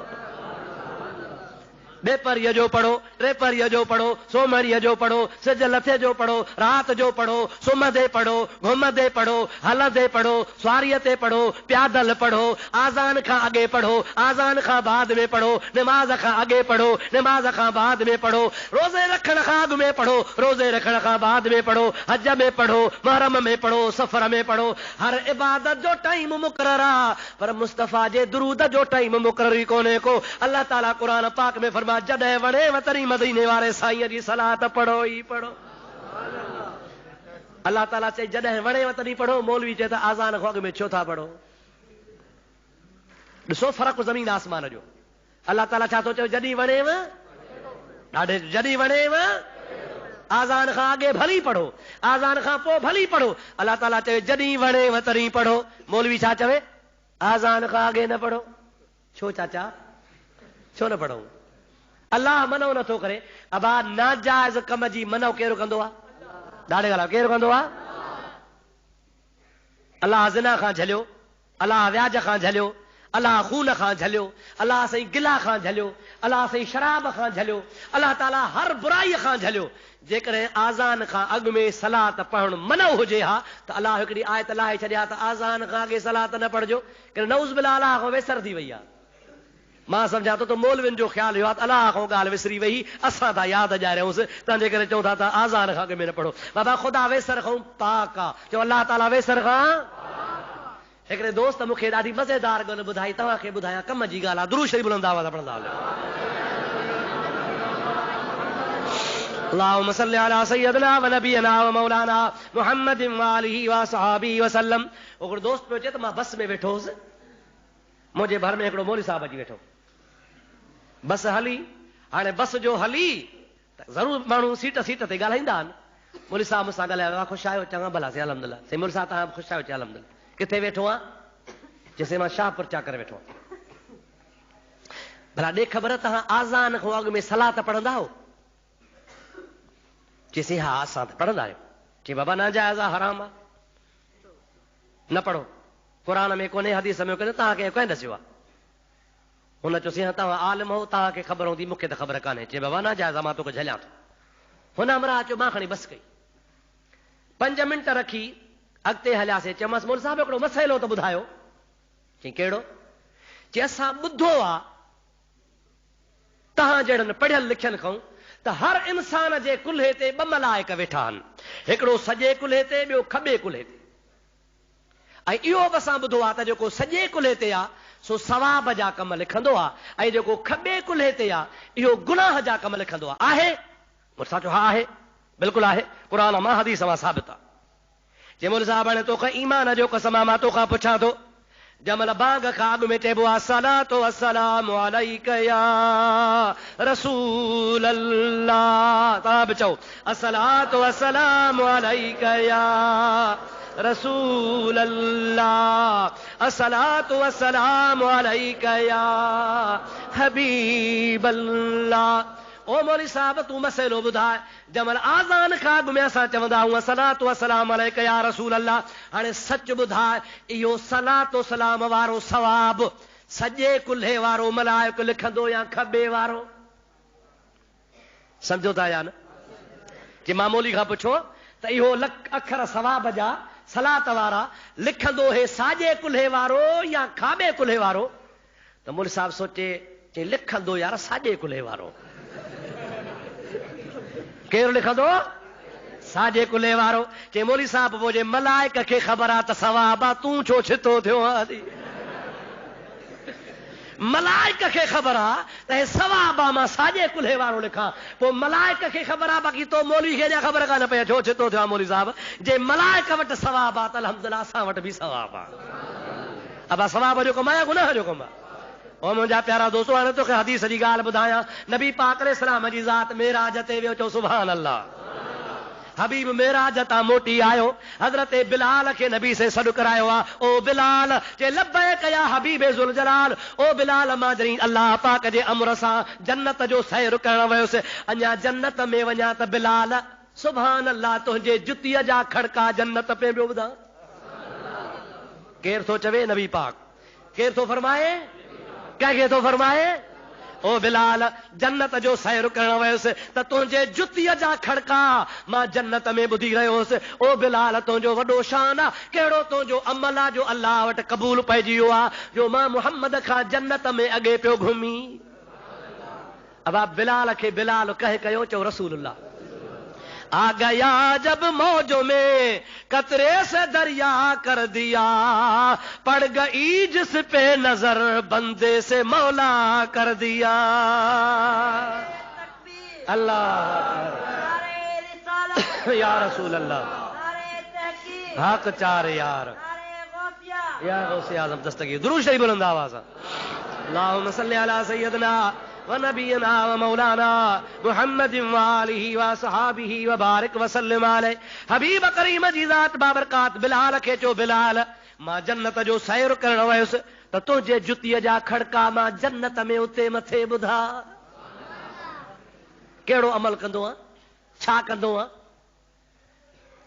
Speaker 1: ॿे परीअ जो पढ़ो, टे परीअ जो पढ़ो, सोमड़ीअ जो पढ़ो, सिज लथे जो पढ़ो, रात जो पढ़ो, सुम्हंदे पढ़ो, घुमंदे पढ़ो, हलंदे पढ़ो, सवारीअ ते पढ़ो, प्यादल पढ़ो, आज़ान खां अॻे पढ़ो, आज़ान खां बाद में पढ़ो, निमाज़ खां अॻे पढ़ो, निमाज़ खां बाद में पढ़ो, रोज़े रखण खां अॻु में पढ़ो, रोज़े रखण खां बाद में पढ़ो, हज में पढ़ो, मुहर्रम में पढ़ो, सफ़र में पढ़ो। हर इबादत जो टाइम मुक़रर आहे, पर मुस्तफ़ा जे दुरूद जो टाइम मुक़रर ई कोन्हे को। अल्लाह ताला क़ुरान पाक में फरमाया जॾहिं वणे वतरी मदीने वारे साईं जी सलात पढ़ो ई पढ़ो। अल्लाह ताला चई जॾहिं वणे वतरी पढ़ो। मौलवी चए त आज़ान खां अॻु में छो था पढ़ो? ॾिसो फ़र्क़ु ज़मीन आसमान जो। अल्लाह ताला छा थो चए? जॾहिं वणेव, ॾाढे जॾहिं वणेव, आज़ान खां अॻे भली पढ़ो, आज़ान खां पोइ भली पढ़ो। अल्लाह ताला चए जॾहिं वणेव तरी पढ़ो। मौलवी छा चवे? आज़ान खां अॻे न पढ़ो। छो चाचा, छो न पढ़ो? अल्लाह मनो नथो करे। अबा नाजायज़ कम जी मनो केरु कंदो आहे? ॾाढे ॻाल्हि केरु कंदो आहे? अल्लाह ज़िना खां झलियो, अल्लाह व्याज खां झलियो, अल्लाह खून खां झलियो, अल्लाह सही गिला खां झलियो, अल्लाह सही शराब खां झलियो, अल्लाह ताला हर बुराई खां झलियो। जेकॾहिं आज़ान खां अॻु में सलात पढ़णु मनो हुजे हा त अल्लाह हिकिड़ी आयत लाहे छॾिया त आज़ान खां अॻे सलात न पढ़जो, कि नऊज़ बिल्लाह अल्लाह खां वेसर थी वई आहे। मां सम्झां थो त मौलवियुनि जो ख़्यालु हुयो आहे त अल्लाह खां ॻाल्हि विसरी वई, असां था यादि ॾियारियूंसि, तंहिंजे करे चऊं था त आज़ान खां अॻु में न पढ़ो। बाबा ख़ुदा वेसर खां पाक आहे, चओ अल्लाह ताला वेसर खां। हिकिड़े दोस्त मूंखे ॾाढी मज़ेदार ॻाल्हि ॿुधाई, तव्हांखे ॿुधायां, कम जी ॻाल्हि आहे। दुरूद शरीफ़ बुलंद आवाज़ पढ़ंदा हलो। अल्लाहुम्मा सल्लि अला सय्यदिना व नबियना व मौलाना मुहम्मदिन व आलिहि व असहाबिहि व सल्लम। हिकिड़ो दोस्त पियो चए त मां बस में वेठो हुउसि, मुंहिंजे भर में हिकिड़ो मौलवी साहब अची वेठो। बस हली, हाणे बस जो हली त ज़रूरु माण्हू सीट ते ॻाल्हाईंदा आहिनि। मौलवी साहब मूंसां ॻाल्हायो, ख़ुशि आहियो? चङा भला से अलहमदुलिल्लाह। से मौलवी साहब तव्हां ख़ुशि आहियो? चयो अलहमदुलिल्लाह। किथे वेठो आहे? जैसे मां शाहपुर चाकर वेठो आहियां। भला ॾे ख़बर तव्हां आज़ान खां अॻु में सलात पढ़ंदा हो? चइसि हा असां त पढ़ंदा आहियूं। चई बाबा नाजाइज़ आहे, हराम आहे, न पढ़ो, क़ुरान में कोन्हे, हदीस में कोन्हे, तव्हांखे कंहिं ॾसियो आहे? हुन चयोसि हा तव्हां आलिम हो, तव्हांखे ख़बर हूंदी, मूंखे त ख़बर कान्हे। चई बाबा नाजाइज़ आहे, मां तोखे झलियां थो। हुन अमरा चयो मां खणी बस कई, 5 मिंट रखी अॻिते हलियासीं। चयोमांसि मौलवी साहब हिकिड़ो मसइलो त ॿुधायो। चई कहिड़ो? चई असां ॿुधो आहे तव्हां जहिड़नि पढ़ियल लिखियल खां त हर इंसान जे कुल्हे ते 2 मलाइक वेठा आहिनि, हिकिड़ो सॼे कुल्हे ते, ॿियो खॿे कुल्हे ते। ऐं इहो बि असां ॿुधो आहे त जेको सॼे कुल्हे ते आहे सो सवाब जा कम लिखंदो आहे, ऐं जेको खॿे कुल्हे ते आहे इहो गुनाह जा कम लिखंदो आहे। आहे? मूंसां चयो हा आहे, बिल्कुलु आहे, क़ुरान मां हदीस मां साबित आहे। चई मौलवी साहब हाणे तोखां ईमान जो कसम आहे, मां तोखां पुछां थो, जमल बाग खां अॻु में चइबो आहे सलातो वस्सलामु अलैका या रसूल अल्लाह, तव्हां बि चओ अस्सलातो वस्सलामु अलैका या रसूल अल्लाह, अस्सलातो वस्सलामु अलैका या हबीब अल्लाह। ओ मौलवी साहब तूं मसइलो ॿुधाए, जमल आज़ान खां अॻु में असां चवंदा आहियूं अस्सलातु वस्सलामु अलैका या रसूल अल्लाह। हाणे सच ॿुधाए, इहो सलातो सलाम वारो सवाब सॼे कुल्हे वारो मलाइक लिखंदो या खॿे वारो? सम्झो था या न? कि मां मौलवी खां पुछो त इहो अखर सवाब जा सलात वारा लिखंदो हे साॼे कुल्हे वारो या खाॿे कुल्हे वारो? त मौलवी साहब सोचे, चई लिखंदो यार साॼे कुल्हे वारो। केरु लिखंदो? साॼे कुल्हे वारो। चई मौलवी साहब पोइ जे मलाइक खे ख़बर आहे त सवाब आहे, तूं छो छितो थियो आहे? मलाइक खे ख़बर आहे त हे सवाब आहे, मां साॼे कुल्हे वारो लिखां। पोइ मलाइक खे ख़बर आहे, बाक़ी तो मौलवी खे ख़बर कान पई छो छितो थियो आहे मौलवी साहब। जे मलाइक वटि सवाब आहे त अल्हम्दुलिल्लाह असां वटि बि सवाब आहे। अब सवाब जो कमु आहे, गुनाह जो कमु आहे? ओ मुंहिंजा प्यारा दोस्तो, हाणे तोखे हदीस जी ॻाल्हि ॿुधायां। नबी पाक अलैहिस्सलाम जी ज़ात मेराज ते वियो, चओ सुभान अल्लाह। हबीब मेराज तां मोटी आयो, हज़रत बिलाल खे नबी से सॾु करायो आहे। ओ बिलाल, जे लब्बैक या हबीब ज़ुल जलाल। ओ बिलाल, मां जॾहिं अल्लाह पाक जे अमर सां जन्नत जो सैर करण वियुसि, अञा जन्नत में वञा त बिलाल सुभान अल्लाह तुंहिंजे जुतीअ जा खड़का जन्नत पे पियो ॿुधां। केरु थो चवे? नबी पाक। केरु थो फरमाए? कंहिंखे थो फरमाए? ओ बिलाल, जन्नत जो सैर करण वियुसि त तुंहिंजे जुतीअ जा खड़का मां जन्नत में ॿुधी रहियो हुउसि। ओ बिलाल, तुंहिंजो वॾो शान आहे, कहिड़ो तुंहिंजो अमल आहे जो अल्लाह वटि क़बूल पइजी वियो आहे, जो मां मुहम्मद खां जन्नत में अॻे पियो घुमी। अब आप बिलाल के बिलाल कह कहो, चो रसूलुल्लाह। आ गया जब मौजों में कतरे से दरिया कर दिया, पड़ गई जिस पे नजर बंदे से मौला कर दिया। अल्लाह या रसूल अल्लाह, हक चार यार या गौसे आज़म दस्तगीर। दुरूद शरीफ बुलंद आवाज़। अल्लाहुम्मा सल्लि अला सय्यदना व नबीना व मौलाना मुहम्मदिन व आलिहि व असहाबिहि व बारिक व सल्लिम अलैहि। हबीब करीम जी ज़ात बाबरकात बिलाल खे चयो, बिलाल, मां जन्नत जो सैर करण वियुसि त तुंहिंजे जुतीअ जा खड़का मां जन्नत में उते मथे ॿुधा। कहिड़ो अमल कंदो आहे, छा कंदो आहे?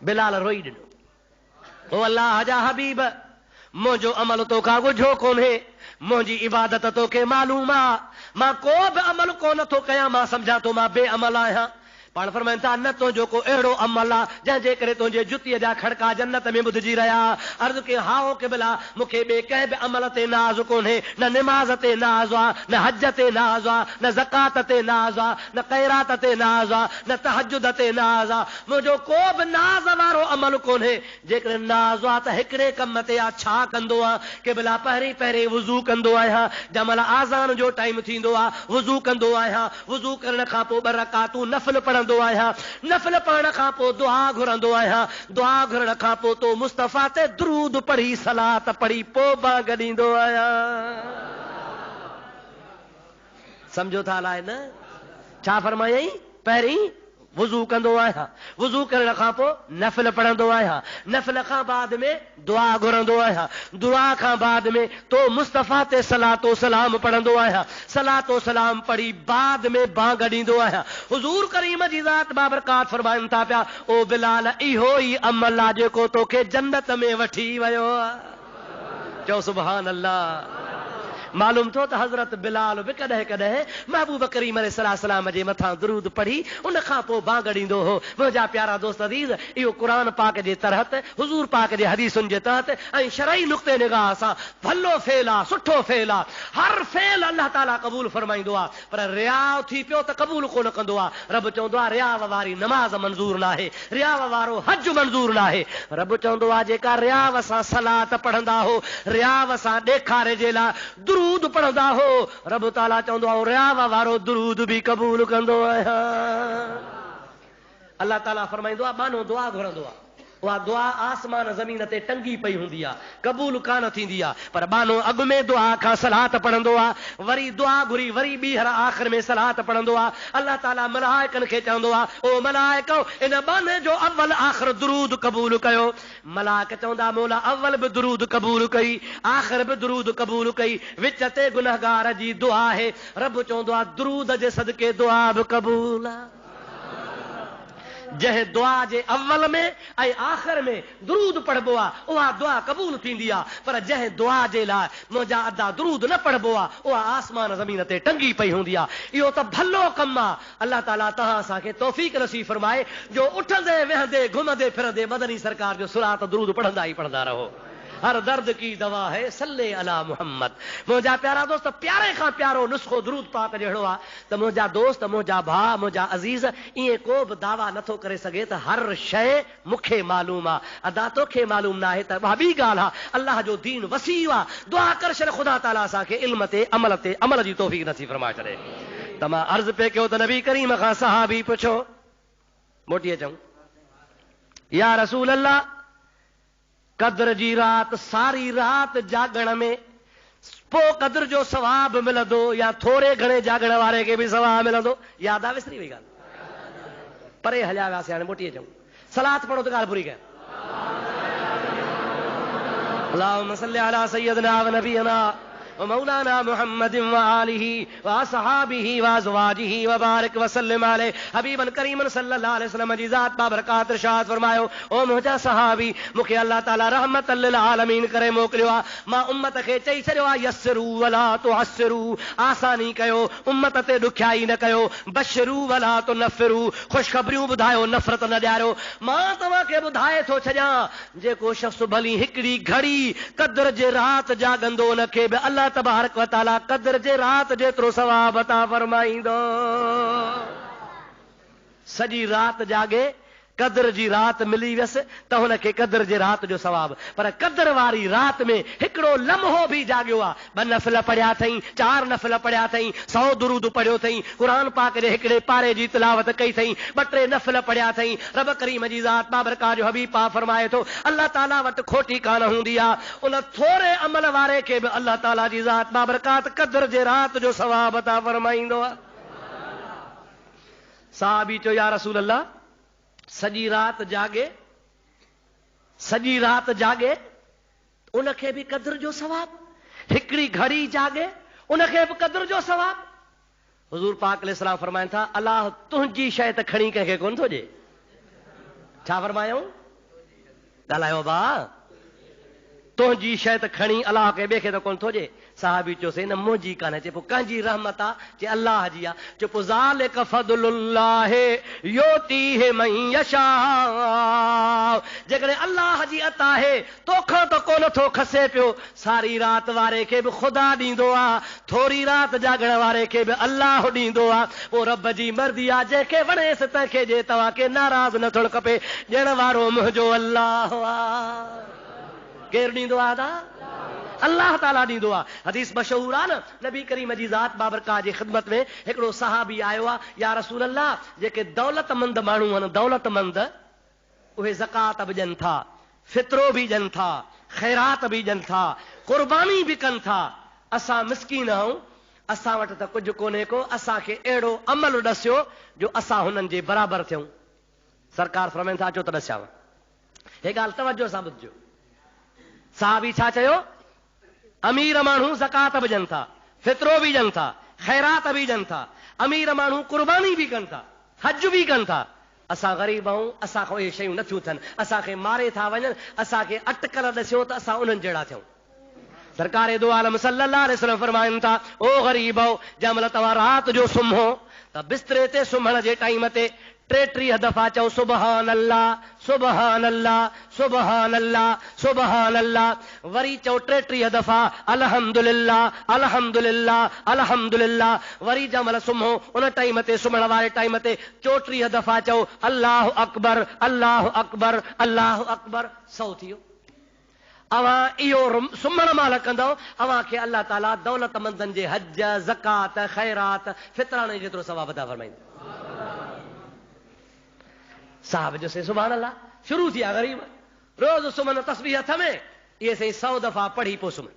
Speaker 1: बिलाल रोई ॾिनो, ओ अल्लाह जा हबीब, मुंहिंजो अमल तोखां ॻुझो कोन्हे, मुंहिंजी इबादत तोखे मालूम आहे, मां को बि अमल कोन थो कयां, मां सम्झां थो मां बेअमल आहियां। पाण फरमाइनि था न तुंहिंजो को अहिड़ो अमल आहे जंहिंजे करे तुंहिंजे जुतीअ जा खड़का जन्नत में ॿुधजी रहिया। अर्ज़ कयो हाओ क़िबला, मूंखे ॿिए कंहिं बि अमल ते नाज़ कोन्हे, न निमाज़ ते नाज़ आहे, न हज ते नाज़ आहे, न ज़कात ते नाज़ आहे, न ख़ैरात ते नाज़ आहे, न तहजुद ते नाज़ आहे। मुंहिंजो को बि नाज़ वारो अमल कोन्हे। जेकॾहिं नाज़ आहे त हिकिड़े कम ते आहे, छा कंदो आहे? क़िबला पहिरीं पहिरीं वुज़ू कंदो आहियां, जंहिंमहिल आज़ान जो टाइम थींदो आहे वुज़ू कंदो आहियां, वुज़ू करण खां पोइ 2 रकातूं नफ़िल पढ़ंदो आहियां, नफ़िल पढ़ण खां पोइ दुआ घुरंदो आहियां, दुआ घुरण खां पोइ तो मुस्तफ़ा ते दुरूद पढ़ी सलात पढ़ी पोइ मां गॾींदो आहियां। सम्झो था अलाए न छा फरमायई? पहिरीं वुज़ू कंदो आहियां, वुज़ू करण खां पोइ नफ़िल पढ़ंदो आहियां, नफ़िल खां बाद में दुआ घुरंदो आहियां, दुआ खां बाद में तो मुस्तफ़ा ते सलातो सलाम पढ़ंदो आहियां, सलातो सलाम पढ़ी बाद में बांग ॾींदो आहियां। हुज़ूर करीम जी ज़ात बाबरकात फरमाइनि था पिया, ओ बिलाल इहो ई अमल आहे जेको तोखे जन्नत में वठी वियो आहे। चओ सुभान अल्लाह। मालूम थो त हज़रत बिलाल बि कॾहिं कॾहिं महबूब करीम अलैहिस्सलाम जे मथां दुरूद पढ़ी उन खां पोइ बांग ॾींदो हो। मुंहिंजा प्यारा दोस्त अज़ीज़, इहो क़ुरान पाक जे तहत, हुज़ूर पाक जे हदीसुनि जे तहत ऐं शरई नुक़्ते निगाह सां भलो फेल आहे, सुठो फेल आहे। हर फेल अल्लाह ताला क़बूल फरमाईंदो आहे, पर रियाव थी पियो त क़बूल कोन कंदो आहे। रब चवंदो आहे रियाव वारी नमाज़ मंज़ूर न आहे, रियाव वारो हज मंज़ूर न आहे। रब चवंदो आहे जेका रियाव सां सलात पढ़ंदा हो, रियाव सां ॾेखारे जे लाइ दुरूद पढ़ंदा हो, रब ताला चवंदो आहे रियाव वारो दुरूद बि क़बूल कंदो आहियां। अल्लाह ताला फरमाईंदो आहे मानो दुआ घुरंदो आहे, उहा दुआ आसमान ज़मीन ते टंगी पई हूंदी आहे, क़बूल कान थींदी आहे, पर बानो अॻु में दुआ खां सलात पढ़ंदो आहे, वरी दुआ घुरी वरी ॿीहर आख़िर में सलात पढ़ंदो आहे। अल्लाह ताला मलाइकनि खे चवंदो आहे ओ मलाइको इन बाने जो अव्वल आख़िर दुरूद क़बूल कयो। मलाइक चवंदा मौला अव्वल बि दुरूद क़बूल कई, आख़िर बि दुरूद क़बूल कई, विच ते गुनहगार जी दुआ आहे। रब चवंदो आहे दुरूद जे सदके दुआ बि क़बूल आहे। जंहिं दुआ जे अव्वल में ऐं आख़िर में दुरूद पढ़बो आहे उहा दुआ क़बूल थींदी आहे, पर जंहिं दुआ जे लाइ मुंहिंजा अदा दुरूद न पढ़बो आहे उहा आसमान ज़मीन ते टंगी पई हूंदी आहे। इहो त भलो कमु आहे। अल्लाह ताला तव्हां असांखे तौफ़ीक़ नसीब फरमाए जो उठंदे वेहंदे घुमंदे फिरंदे मदनी सरकार जो सुरात दुरूद पढ़ंदा ई पढ़ंदा रहो। हर दर्द की दवा है सल्ले अला मुहम्मद। मुंहिंजा प्यारा दोस्त, प्यारे खां प्यारो नुस्ख़ो दुरूद पाक जहिड़ो आहे त मुंहिंजा दोस्त, मुंहिंजा भाउ, मुंहिंजा अज़ीज़, ईअं को बि दावा नथो करे सघे त हर शइ मूंखे मालूम आहे, अदा तोखे मालूम न आहे, त ॿी ॻाल्हि आहे। अल्लाह जो दीन वसीउ आहे। दुआ कर छॾ ख़ुदा ताला असांखे इल्म ते अमल जी तौफ़ीक़ नसीब फरमाए छॾे। त मां अर्ज़ु पे कयो त नबी करीम खां सहाबी पुछो, मोटी अचूं, या रसूल अल्लाह कद्र जी रात सारी रात जागण में पोइ कद्र जो सवाब मिलंदो या थोरे घणे जागण वारे खे बि सवाब मिलंदो? यादि आहे विसरी वई ॻाल्हि? परे हलिया वियासीं, हाणे मोटी अचूं। सलात पढ़ो त ॻाल्हि पूरी कयां। अल्लाहुम्मा सल्ली अला सय्यदना व नबियना व मौलाना मुहम्मद व आलिहि व असहाबिहि व अज़वाजिहि व बारिक व सल्लिम अलैहि। हबीबन करीमन सल्लल्लाहु अलैहि वसल्लम जी ज़ात बाबरकात इरशाद फरमायो, ओ मुंहिंजा सहाबी, मूंखे अल्लाह ताला रहमतल लिल आलमीन करे मोकिलियो आहे। मां उम्मत खे चई छॾियो आहे यस्सिरू वला तुअस्सिरू, आसानी कयो, उम्मत ते ॾुखियाई न कयो, बशरू वला तुनफ़िरू, ख़ुशख़बरियूं ॿुधायो, नफ़रत न ॾियारियो। मां तव्हांखे ॿुधाए थो छॾियां जेको शख़्स भली हिकिड़ी घड़ी कद्र जे रात जाॻंदो उनखे बि अल्लाह तबारक व ताला कद्र जे रात जेतिरो सवाब अता फरमाईंदो। सॼी रात जागे, कद्र जी रात मिली वियसि त हुनखे कद्र जे रात जो सवाब। पर कद्र वारी रात में हिकिड़ो लम्हो बि जाॻियो आहे, 2 नफ़िल पढ़िया अथई, 4 नफ़िल पढ़िया अथई, 100 दुरूद पढ़ियो अथई, क़ुरान पाक जे हिकिड़े पारे जी तिलावत कई अथई, 2-3 नफ़िल पढ़िया अथई, रब करीम जी ज़ात बाबरकात जो हबीब पाक फरमाए थो अल्लाह ताला वटि खोटी कान हूंदी आहे। उन थोरे अमल वारे खे बि अल्लाह ताला जी ज़ात बाबरकात कद्र जे रात जो सवाब अता फरमाईंदो आहे। साहबी चयो या रसूल अल्लाह सॼी रात जागे, सॼी रात जागे उनखे बि कद्र जो सवाब, हिकिड़ी घड़ी जागे उनखे बि कद्र जो सवाब। हुजूर पाक अलैहिस्सलाम फरमाइनि था अलाह तुंहिंजी शइ त खणी कंहिंखे कोन थो ॾे। छा फरमायूं? ॻाल्हायो भाउ, तुंहिंजी शइ त खणी अलाह कंहिं ॿिए खे त कोन थो ॾे। साहबी चयोसि न मुंहिंजी कान्हे। चए पोइ कंहिंजी रहमत आहे? चए अलाह जी आहे। चए पोइ ज़ालिक फज़लुल्लाह युतीहि मन यशा। जेकॾहिं अलाह जी अता आहे तोखां त कोन थो खसे पियो। सारी राति वारे खे बि ख़ुदा ॾींदो आहे, थोरी राति जाॻण वारे खे बि अलाह ॾींदो आहे। पोइ रब जी मर्ज़ी आहे, जंहिंखे वणेसि तंहिंखे ॾे। तव्हांखे नाराज़ न थियणु खपे। ॾियण वारो मुंहिंजो अलाह आहे। केरु ॾींदो आहे? दा अल्लाह ताला ॾींदो आहे। हदीस मशहूर आहे न, नबी करीम जी ज़ात बाबरकाह जी ख़िदमत में हिकिड़ो सहाबी आयो आहे, या रसूल अल्लाह, जेके दौलतमंद माण्हू आहिनि, दौलतमंद, उहे ज़कात बि ॾियनि था, फितरो बि ॾियनि था, ख़ैरात बि ॾियनि था, क़ुर्बानी बि कनि था। असां मिसकीन आहियूं, असां वटि त कुझु कोन्हे को। असांखे अहिड़ो अमल ॾसियो जो असां हुननि जे बराबरि थियूं। सरकार फरमाइनि था अचो त ॾसियांव। हे ॻाल्हि तवजो सां ॿुधिजो। साहबी छा चयो? अमीर माण्हू ज़कात बि ॾियनि था, फितरो बि ॾियनि था, ख़ैरात बि ॾियनि था, अमीर माण्हू क़ुर्बानी बि कनि था, हज बि कनि था। असां ग़रीब आहियूं, असांखां इहे शयूं नथियूं थियनि। असांखे मारे था वञनि, असांखे अटकल ॾसियो त असां उन्हनि जहिड़ा थियूं। सरकार दो आलम सल्लल्लाहु अलैहि वसल्लम फरमाइनि था, ओ ग़रीब हो, जंहिं महिल तव्हां राति जो सुम्हो त बिस्तरे ते सुम्हण जे टाइम ते 33 दफ़ा चओ सुबहान अल्लाह, सुबहान अल्लाह, सुबहान अल्लाह, सुबहान अल्लाह। वरी चओ 33 दफ़ा अल्हम्दुलिल्लाह, अल्हम्दुलिल्लाह, अल्हम्दुलिल्लाह। वरी जंहिं महिल सुम्हो उन टाइम ते, सुम्हण वारे टाइम ते 34 दफ़ा चओ अल्लाहु अकबर, अल्लाहु अकबर, अल्लाहु अकबर। 100 थी वियो। अवां इहो सुम्हण महिल कंदव, अवां खे अल्लाह ताला दौलतमंदनि जे हज, ज़कात, ख़ैरात, फितराणे जेतिरो सवाब अता फरमाईंदो। साहब जो से सुभान अल्लाह। शुरू थी विया ग़रीब, रोज़ सुम्हनि तस्बीह हथ में, इहे सही 100 दफ़ा पढ़ी पोइ सुम्हनि।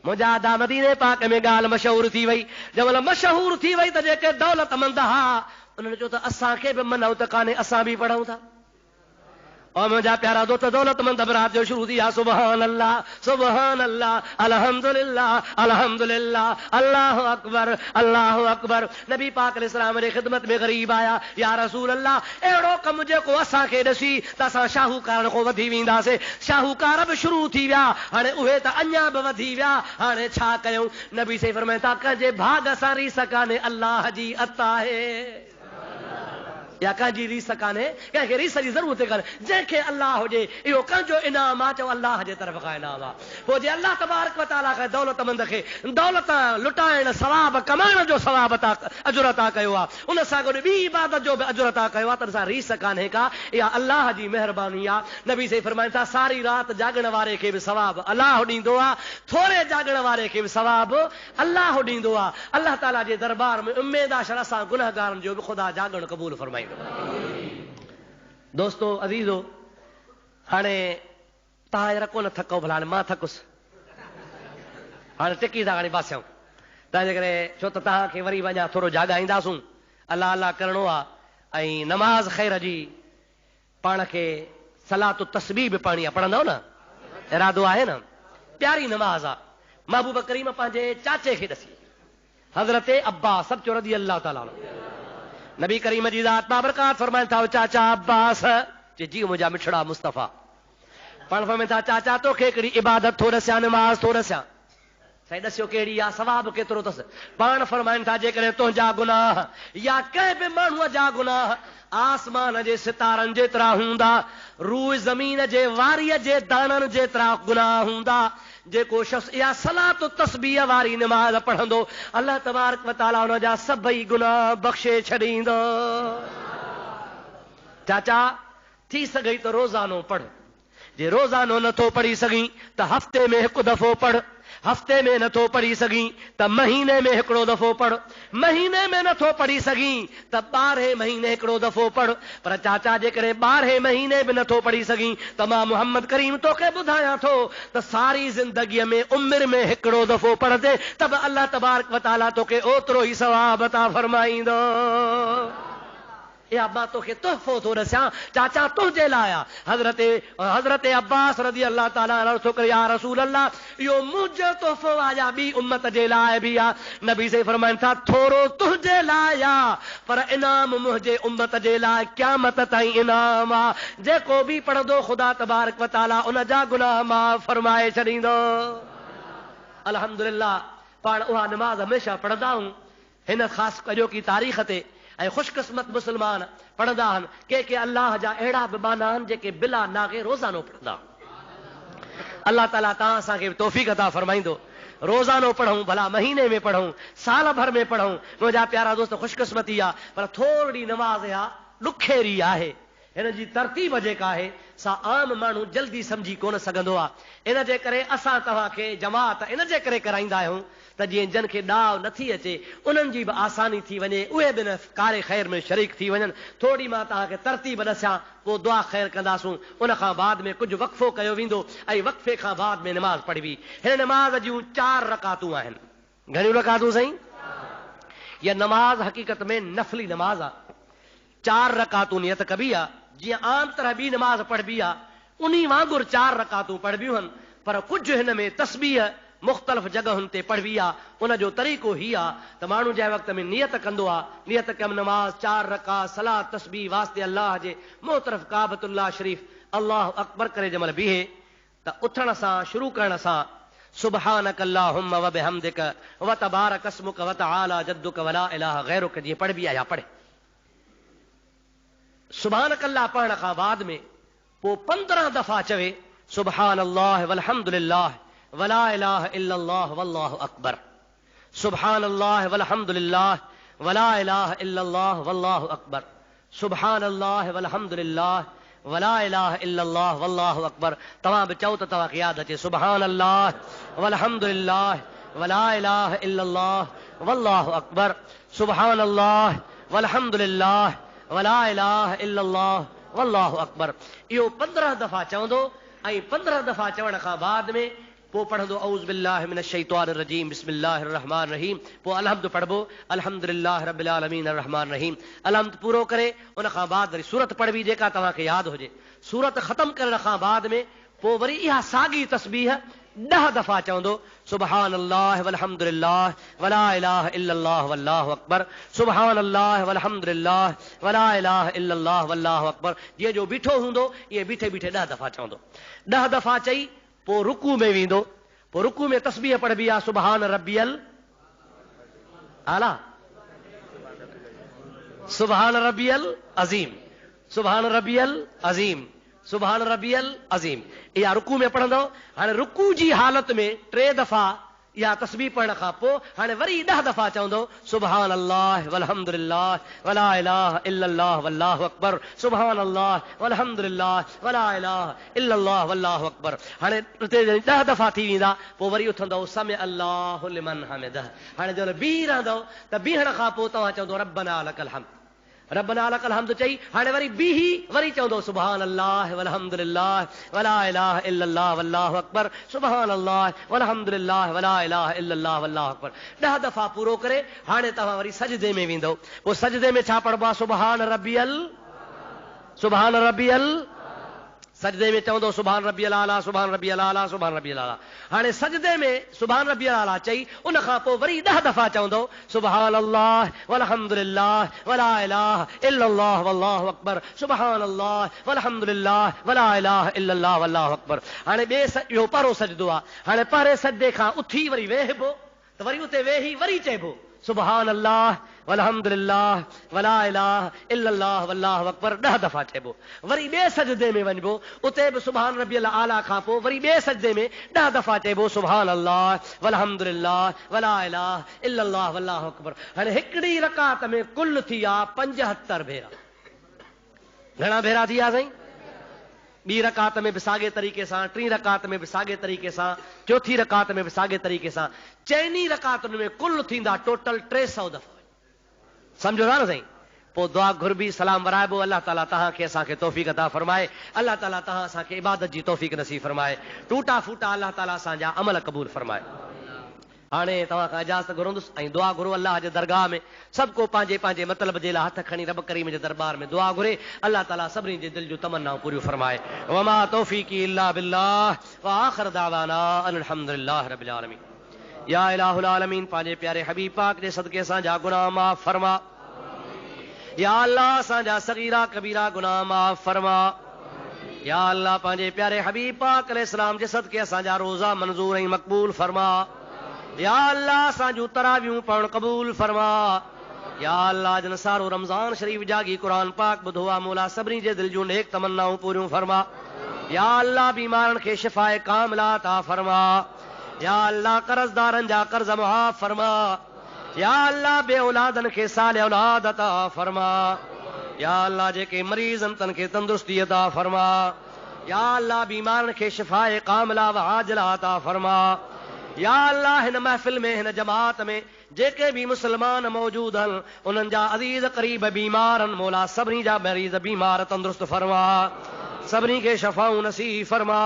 Speaker 1: मुंहिंजा आदा मदीने पाक में ॻाल्हि मशहूर थी वई। जंहिं महिल मशहूर थी वई त जेके दौलतमंद हा उन्हनि चयो त असांखे बि मनऊ त कान्हे, असां बि पढ़ूं था। और मुंहिंजा प्यारा दोस्त दौलतमंद बरात जो शुरू थी विया सुबहान अल्लाह, सुबहान अल्लाह, अल्हम्दुलिल्लाह, अल्हम्दुलिल्लाह, अल्लाहु अकबर, अल्लाहु अकबर। नबी पाक अलैहिस्सलाम जी ख़िदमत में ग़रीब आया, या रसूल अल्लाह, अहिड़ो कमु जेको असांखे ॾिसी त असां शाहूकारनि खां वधी वेंदासीं। शाहूकार बि शुरू थी विया, हाणे उहे त अञा बि वधी विया। हाणे छा कयूं? नबी से फरमाइनि था, कंहिंजे भाग सां रीस कान्हे, अल्लाह जी अता आहे। या कंहिंजी रीस कान्हे, कंहिंखे रीस जी ज़रूरत कान्हे। जंहिंखे अल्लाह हुजे इहो कंहिंजो इनाम आहे, चओ अल्लाह जे तरफ़ खां इनाम आहे। पोइ जे अल्लाह तबारक व तआला खे दौलतमंद खे दौलत लुटाइण, सवाब कमाइण जो सवाब अता, अजुर अता कयो आहे, उन सां गॾु ॿी इबादत जो बि अजुर अता कयो आहे, त असां रीस कान्हे का। इहा अल्लाह जी महिरबानी आहे। नबी से फरमाइनि था, सारी राति जाॻण वारे खे बि सवाब अल्लाह ॾींदो आहे, थोरे जाॻण वारे खे बि सवाब अल्लाह ॾींदो आहे। अल्लाह ताला जे दरबार में उम्मीद आहे असां गुनहगारनि जो बि ख़ुदा जाॻण क़बूल फरमाईंदो। दोस्तो अज़ीज़ो, हाणे तव्हां यार कोन थको, भला हाणे मां थकुसि, हाणे टिकी था हाणे बासियूं। तंहिंजे करे छो त तव्हांखे वरी वञा थोरो जाॻाईंदासूं, अलाह अलाह करिणो आहे। ऐं नमाज़ ख़ैर जी पाण खे सलातु तस्बीह बि पढ़णी आहे, पढ़ंदव न? इरादो आहे न? प्यारी नमाज़ आहे। महबूब करीम पंहिंजे चाचे खे ॾसी, हज़रत अब्बास सब चो रज़ी अल्लाह ताला अन्हु, नबी करीम जी ज़ात बाबरकात फरमाइनि था, चाचा अब्बास, जे जी मुंहिंजा मिठड़ा मुस्तफ़ा, पाण फरमाइनि था चाचा तोखे हिकिड़ी इबादत थो ॾसियां, नमाज़ थो ॾसियां। साईं ॾसियो कहिड़ी आहे, सवाब केतिरो अथसि। पाण फरमाइनि था, जेकॾहिं तुंहिंजा गुनाह या कंहिं बि माण्हूअ जा गुनाह आसमान जे सितारनि जेतिरा हूंदा, रूह ज़मीन जे वारीअ जे दाणनि जेतिरा गुनाह हूंदा, जेको शख़्स इहा सलात तस्बीह वारी नमाज़ पढ़ंदो, अल्लाह तबारक व तआला हुन जा सभई गुनाह बख़्शे छॾींदो। चाचा थी सघई त रोज़ानो पढ़, जे रोज़ानो नथो पढ़ी सघीं त हफ़्ते में हिकु दफ़ो पढ़, हफ़्ते में नथो पढ़ी सघीं त महीने में हिकिड़ो दफ़ो पढ़, महीने में नथो पढ़ी सघीं त 12 महीने हिकिड़ो दफ़ो पढ़। पर चाचा जेकॾहिं 12 महीने बि नथो पढ़ी सघीं त मां मोहम्मद करीम तोखे ॿुधायां थो त सारी ज़िंदगीअ में उमिरि में हिकिड़ो दफ़ो पढ़ंदे त बि अल्लाह तबारक व तआला तोखे ओतिरो ई सवाब अता फरमाईंदो। या मां तोखे तोहफ़ो थो ॾिसां चाचा तुंहिंजे लाइ हज़रत अब्बास रज़ी अल्लाह ताला अर्ज़ थो करे या रसूल अल्लाह इहो मुंहिंजो तोहफ़ो आहे या ॿी उम्मत जे लाइ बि आहे। नबी से फरमाइनि था थोरो तुंहिंजे लाइ आहे पर इनाम मुंहिंजे उम्मत जे लाइ क़यामत ताईं इनाम आहे। जेको बि पढ़ंदो ख़ुदा तबारक व तआला उन जा गुनाह माफ़ फरमाए छॾींदो। अल्हम्दुलिल्लाह पाण उहा नमाज़ हमेशह पढ़ंदा आहियूं हिन ख़ासि कजो की तारीख़ ते ऐं ख़ुशकिस्मत मुस्लमान पढ़ंदा आहिनि के अल्लाह जा अहिड़ा बि माना आहिनि जेके बिला नागे रोज़ानो पढ़ंदा। अल्लाह ताला तव्हां असांखे तौफ़ीक़ अता फरमाईंदो रोज़ानो पढ़ूं भला महीने में पढ़ूं साल भर में पढ़ूं। मुंहिंजा प्यारा दोस्त ख़ुशकिस्मती आहे पर थोरी नमाज़ आहे ॾुखियेरी आहे हिन जी तरतीब जेका आहे सा आम माण्हू जल्दी सम्झी कोन सघंदो आहे। इन जे करे असां तव्हांखे जमात इन जे करे कराईंदा आहियूं त जीअं जन खे ॾाव नथी अचे उन्हनि जी बि आसानी थी वञे उहे बि न कारे ख़ैर में शरीक थी वञनि। थोरी मां तव्हांखे तरतीब ॾसां पोइ दुआ ख़ैर कंदासूं। उन खां बाद में कुझु वक़फ़ो कयो वेंदो ऐं वक़फ़े खां बाद में नमाज़ पढ़बी। हिन नमाज़ जूं 4 रकातूं आहिनि। घणियूं रकातूं साईं? इहा नमाज़ हक़ीक़त में नफ़ली नमाज़ आहे। 4 रकातूं नियत कबी आहे जीअं आम तरह ॿी नमाज़ पढ़बी आहे उन्ही वांगुरु 4 रकातूं पढ़बियूं आहिनि पर कुझु हिन में तस्बीह मुख़्तलिफ़ जॻहुनि ते पढ़बी आहे। उन जो तरीक़ो ही आहे त माण्हू जंहिं वक़्त में नियत कंदो आहे नियत कयमि नमाज़ 4 रकात सलात तस्बीह वास्ते अल्लाह जे मोहतरफ़ काबतुल्लाह शरीफ़ अल्लाह अकबर करे जंहिंमहिल बीहे त उथण सां शुरू करण सां सुबहानक अल्लाहुम्मा व बिहम्दिक व तबारक अस्मुक व तआला जद्दुक व ला इलाहा गैरुक जीअं पढ़बी आहे या पढ़े। सुबहानक अल्लाह पढ़ण खां बाद में पोइ 15 दफ़ा चवे सुबहान अल्लाह वल्हम्दुलिल्लाह वला इलाहा इल्लल्लाह वल्लाहु अकबर। सुबहान अल्लाह वल्हम्दुलिल्लाह वला इलाहा इल्लल्लाह वल्लाहु अकबर। सुबहान अल्लाह वल्हम्दुलिल्लाह वला इलाहा इल्लल्लाह वल्लाहु अकबर। तव्हां बि चओ त तव्हांखे यादि अचे सुबहान अल्लाह वल्हम्दुलिल्लाह वला इलाहा इल्लल्लाह वल्लाहु अकबर। सुबहान अल्लाह वल्हम्दुलिल्लाह वला इलाहा इल्लल्लाह वल्लाहु अकबर। इहो 15 दफ़ा चवंदो ऐं 15 दफ़ा चवण खां बाद में पोइ पढ़ंदो औज़ु बिल्लाहि मिनश शैतानिर रजीम बिस्मिल्लाहिर रहमानिर रहीम। पोइ अलहम्द पढ़बो अल्हम्दुलिल्लाहि रब्बिल आलमीन अर्रहमानिर रहीम अलहम्द पूरो करे उन खां बाद वरी सूरत पढ़बी जेका तव्हांखे यादि हुजे। सूरत ख़तम करण खां बाद में पोइ वरी इहा साॻी तस्बीह 10 दफ़ा चवंदो सुबहान अल्लाह वल्हम्दुलिल्लाह वला इलाहा इल्लल्लाह वल्लाहु अकबर। सुबहान अल्लाह वल्हम्दुलिल्लाह वला इलाहा इल्लल्लाह वल्लाहु अकबर। जीअं जो बीठो हूंदो ईअं बीठे बीठे 10 दफ़ा चवंदो। 10 दफ़ा चई पोइ रुकू में वेंदो। पोइ रुकू में तस्बीह पढ़बी आहे सुबहान रब्बियल आला सुबहान रब्बियल अज़ीम सुबहान रब्बियल अज़ीम सुबहान रब्बियल अज़ीम। इहा रुकू में पढ़ंदो। हाणे रुकू जी हालत में 3 दफ़ा इहा तस्बीह पढ़ण खां पोइ हाणे वरी 10 दफ़ा चवंदो सुबहान अल्लाह वल्हम्दुलिल्लाह वला इलाहा इल्लल्लाह वल्लाहु अकबर। सुबहान अल्लाह वल्हम्दुलिल्लाह वला इलाहा इल्लल्लाह वल्लाहु अकबर। हाणे 10 दफ़ा थी वेंदा पोइ वरी उथंदो समी अल्लाहु लिमन हमिदह। हाणे जॾहिं बीह रहंदो त बीहण खां पोइ तव्हां चवंदो रब्बना लकल हम्द रब्बना लकल हम्द चई हाणे वरी बीही वरी चवंदो सुबहान अल्लाह वल्हम्दुलिल्लाह वला इलाहा इल्लल्लाह वल्लाहु अकबर। सुबहान अल्लाह वल्हम्दुलिल्लाह वला इलाहा इल्लल्लाह वल्लाहु अकबर। 10 दफ़ा पूरो करे हाणे तव्हां वरी सजदे में वेंदो। पोइ सजदे में छा पढ़बो आहे सुबहान रब्बियल सजदे में चवंदो सुबहान रब्बियल आला सुबहान रब्बियल आला सुबहान रब्बियल आला। हाणे सजदे में सुबहान रब्बियल आला चई उन खां पोइ वरी 10 दफ़ा चवंदो सुबहान अल्लाह वल्हम्दुलिल्लाह वला इलाहा इल्लल्लाह वल्लाहु अकबर। सुबहान अल्लाह वल्हम्दुलिल्लाह वला इलाहा इल्लल्लाह वल्लाहु अकबर। हाणे इहो पहिरों सजदो आहे। हाणे पहिरें सजदे खां उथी वरी वेहबो त वरी उते वेही वरी चइबो सुबहान अल्लाह वल्हम्दुलिल्लाह वला इलाहा इल्लल्लाह वल्लाहु अकबर। 10 दफ़ा चइबो। वरी ॿिए सजदे में वञिबो उते बि सुबहान रब्बियल आला खां पोइ वरी ॿिए सजदे में 10 दफ़ा चइबो सुबहान अल्लाह वल्हम्दुलिल्लाह वला इलाहा इल्लल्लाह वल्लाहु अकबर। हाणे हिकिड़ी रकात में कुल थी आहे 75 भेरा। घणा भेरा थी विया साईं? ॿी रकात में बि साॻे तरीक़े सां 3 रकात में बि साॻे तरीक़े सां 4थी रकात में बि साॻे तरीक़े सां 4 रकातुनि में कुल थींदा टोटल 300 दफ़ा। सम्झो था न साईं? पोइ दुआ घुरबी सलाम वराइबो। अल्लाह ताला तव्हांखे असांखे तौफ़ीक़ अता फरमाए। अल्लाह ताला तव्हां असांखे इबादत जी तौफ़ीक़ नसीब फरमाए। टूटा फूटा अल्लाह ताला असांजा अमल क़बूल फरमाए। हाणे तव्हां खां इजाज़त घुरंदुसि ऐं दुआ घुरो अल्लाह जे दरगाह में। सभु को पंहिंजे पंहिंजे मतिलब जे लाइ हथ खणी रब करीम जे दरबार में दुआ घुरे। अल्लाह ताला सभिनी जे दिलि जूं तमन्नाऊं पूरियूं फरमाए। वमा तौफीकी इल्ला बिल्लाह व आखिर दावाना अल्हम्दुलिल्लाह रब्बिल आलमीन। या इलाहुल आलमीन, पंहिंजे प्यारे हबीब पाक जे सदके असांजा गुनाह माफ़ फरमा। या अल्लाह असांजा सगीरा कबीरा गुनाह माफ़ फरमा। या अल्लाह पंहिंजे प्यारे हबीब पाक अलैहिस्सलाम जे सदके असांजा रोज़ा मंज़ूर ऐं मक़बूल फरमा। या अल्लाह असांजूं तरावियूं पढ़ण क़बूल फरमा। या अल्लाह जन सारो रमज़ान शरीफ़ जागी क़ुरान पाक ॿुधो आहे, मौला सभिनी जे दिलि जूं नेक तमन्नाऊं पूरियूं फरमा। या अल्लाह बीमारनि खे शिफ़ाए कामिला अता फरमा। या अल्लाह कर्ज़दारनि जा कर्ज़ मुआफ़ फरमा। या अल्लाह बे औलादनि खे सालिह औलाद अता फरमा। या अल्लाह जेके मरीज़नि तन खे तंदुरुस्ती अता फरमा। या अल्लाह बीमारनि खे शिफ़ाए कामिला व आजिला अता फरमा। या अल्लाह हिन महफ़िल में हिन जमात में जेके भी मुसलमान मौजूद आहिनि उन्हनि जा अज़ीज़ क़रीब बीमार आहिनि, मौला सभिनी जा मरीज़ बीमार तंदुरुस्त फरमा, सभिनी खे शफ़ाऊं नसीब फरमा।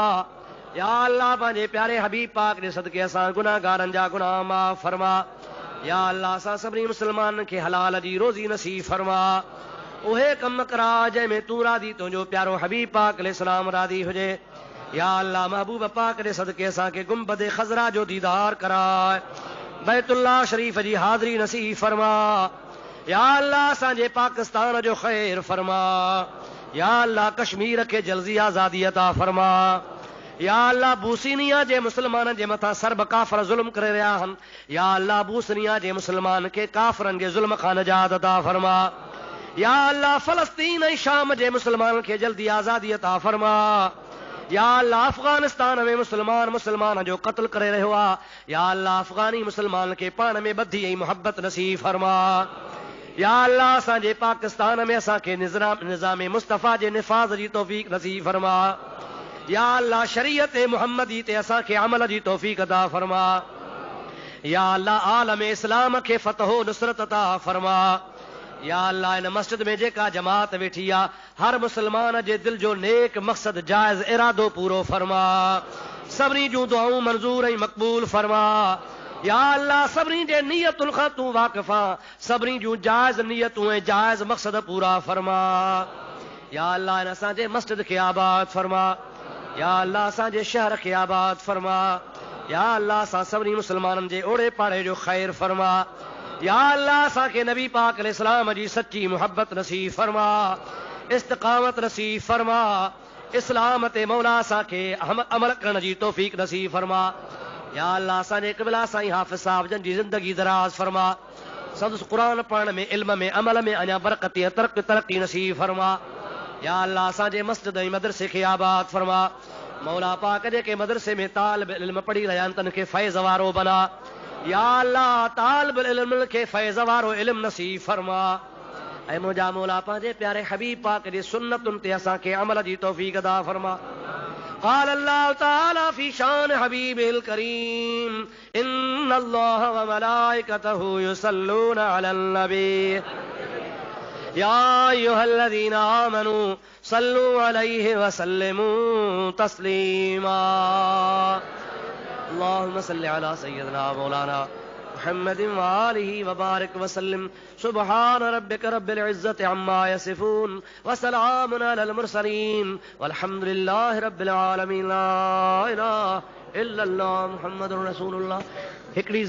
Speaker 1: या अल्लाह पंहिंजे प्यारे हबीब पाक जे सदके असां गुनाहगारनि जा गुनाह माफ़ फरमा। या अल्लाह असां सभिनी मुसलमाननि खे हलाल जी रोज़ी नसीब फरमा। उहे कम करा जंहिंमें तूं राज़ी, तुंहिंजो प्यारो हबीब पाक अलैहिस्सलाम राज़ी हुजे। या अल्लाह महबूब पाक जे सदके असांखे गुंबद खज़रा जो दीदार कराए, बैतुल्लाह शरीफ जी हाज़री नसीब फरमा। या अल्लाह असांजे पाकिस्तान जो ख़ैर फरमा। या अल्लाह कश्मीर खे जल्दी आज़ादी अता फरमा। या अल्लाह बूसनिया जे मुसलमाननि जे मथां सरब काफ़र ज़ुल्म करे रहिया आहिनि, या अल्लाह बूसनिया जे मुसलमान खे काफ़रनि जे ज़ुल्म खां निजात अता फरमा। या अल्लाह फ़लस्तीन ऐं शाम जे मुसलमाननि खे जल्दी आज़ादी अता फरमा। या अल्लाह अफ़गानिस्तान में मुसलमान जो क़त्ल करे रहियो आहे, या अल्लाह अफ़गानी मुसलमान खे पाण में ॿधी ऐं मुहबत नसीब फरमा। या अल्लाह असांजे पाकिस्तान में असांखे निज़ाम मुस्तफ़ा जे निफ़ाज़ जी तौफ़ीक़ नसीब फरमा। या अल्लाह शरीयत मुहम्मदी ते असांखे अमल जी तौफ़ीक़ अता फरमा। या अल्लाह आलम इस्लाम खे फ़तहो नुसरत अता फरमा। या अल्लाह इन मस्जिद में जेका जमात वेठी आहे, हर मुसलमान जे दिल जो नेक मक़सद जायज़ इरादो पूरो फरमा, सभिनी जूं दुआऊं मंज़ूर ऐं मक़बूल फरमा। या अल्लाह सभिनी जे नियतुनि खां तूं वाक़िफ़ आहीं, सभिनी जूं जायज़ नियतूं ऐं जायज़ मक़सद पूरा फरमा। या अल्लाह इन असांजे मस्जिद खे आबाद फरमा। या अल्लाह असांजे शहर खे आबाद फरमा। या अल्लाह असां सभिनी मुसलमाननि जे ओड़े पाड़े जो ख़ैर फरमा। या अल्लाह असांखे नबी पाक अलैहिस्सलाम जी सच्ची मुहब्बत नसीब फरमा, इस्तिक़ामत नसीब फरमा, इस्लाम ते मौला असांखे अमल करण जी तौफ़ीक़ नसीब फरमा। या अल्लाह असांजे क़िबला साईं हाफ़िज़ साहब जन जी ज़िंदगी दराज़ फरमा, संदसि क़ुरान पढ़ण में, इल्म में, अमल में अञा बरक़त ऐं तरक़्क़ी नसीब फरमा। या अल्लाह असांजे मस्जिद ऐं मदरसे खे आबाद फरमा। मौला पाक जेके मदरसे में तालिब इल्म पढ़ी रहिया आहिनि तन खे फैज़ वारो बना। या अल्लाह तालिब इल्म खे फैज़ वारो इल्म नसीब फरमा। ऐं मुंहिंजा मौला पंहिंजे प्यारे हबीब पाक जे सुन्नतुनि ते असांखे अमल जी तौफ़ीक़ अता फरमा। क़ाल अल्लाह तआला फ़ी शान हबीबिल करीम, इन्नल्लाह व मलाइकतहु युसल्लूना अलन नबी या अय्युहल्लज़ीना आमनू सल्लू अलैहि व सल्लिमू तस्लीमा। अल्लाहुम्मा सल्लि अला सय्यिदिना मौलाना मुहम्मद व आलिहि व बारिक व सल्लिम। सुब्हान रब्बिका रब्बिल इज़्ज़ति अम्मा यसिफून व सलामुन अलल मुरसलीन वल्हम्दुलिल्लाहि रब्बिल आलमीन। ला इलाहा इल्लल्लाह मुहम्मदुर रसूलुल्लाह। हिकड़ी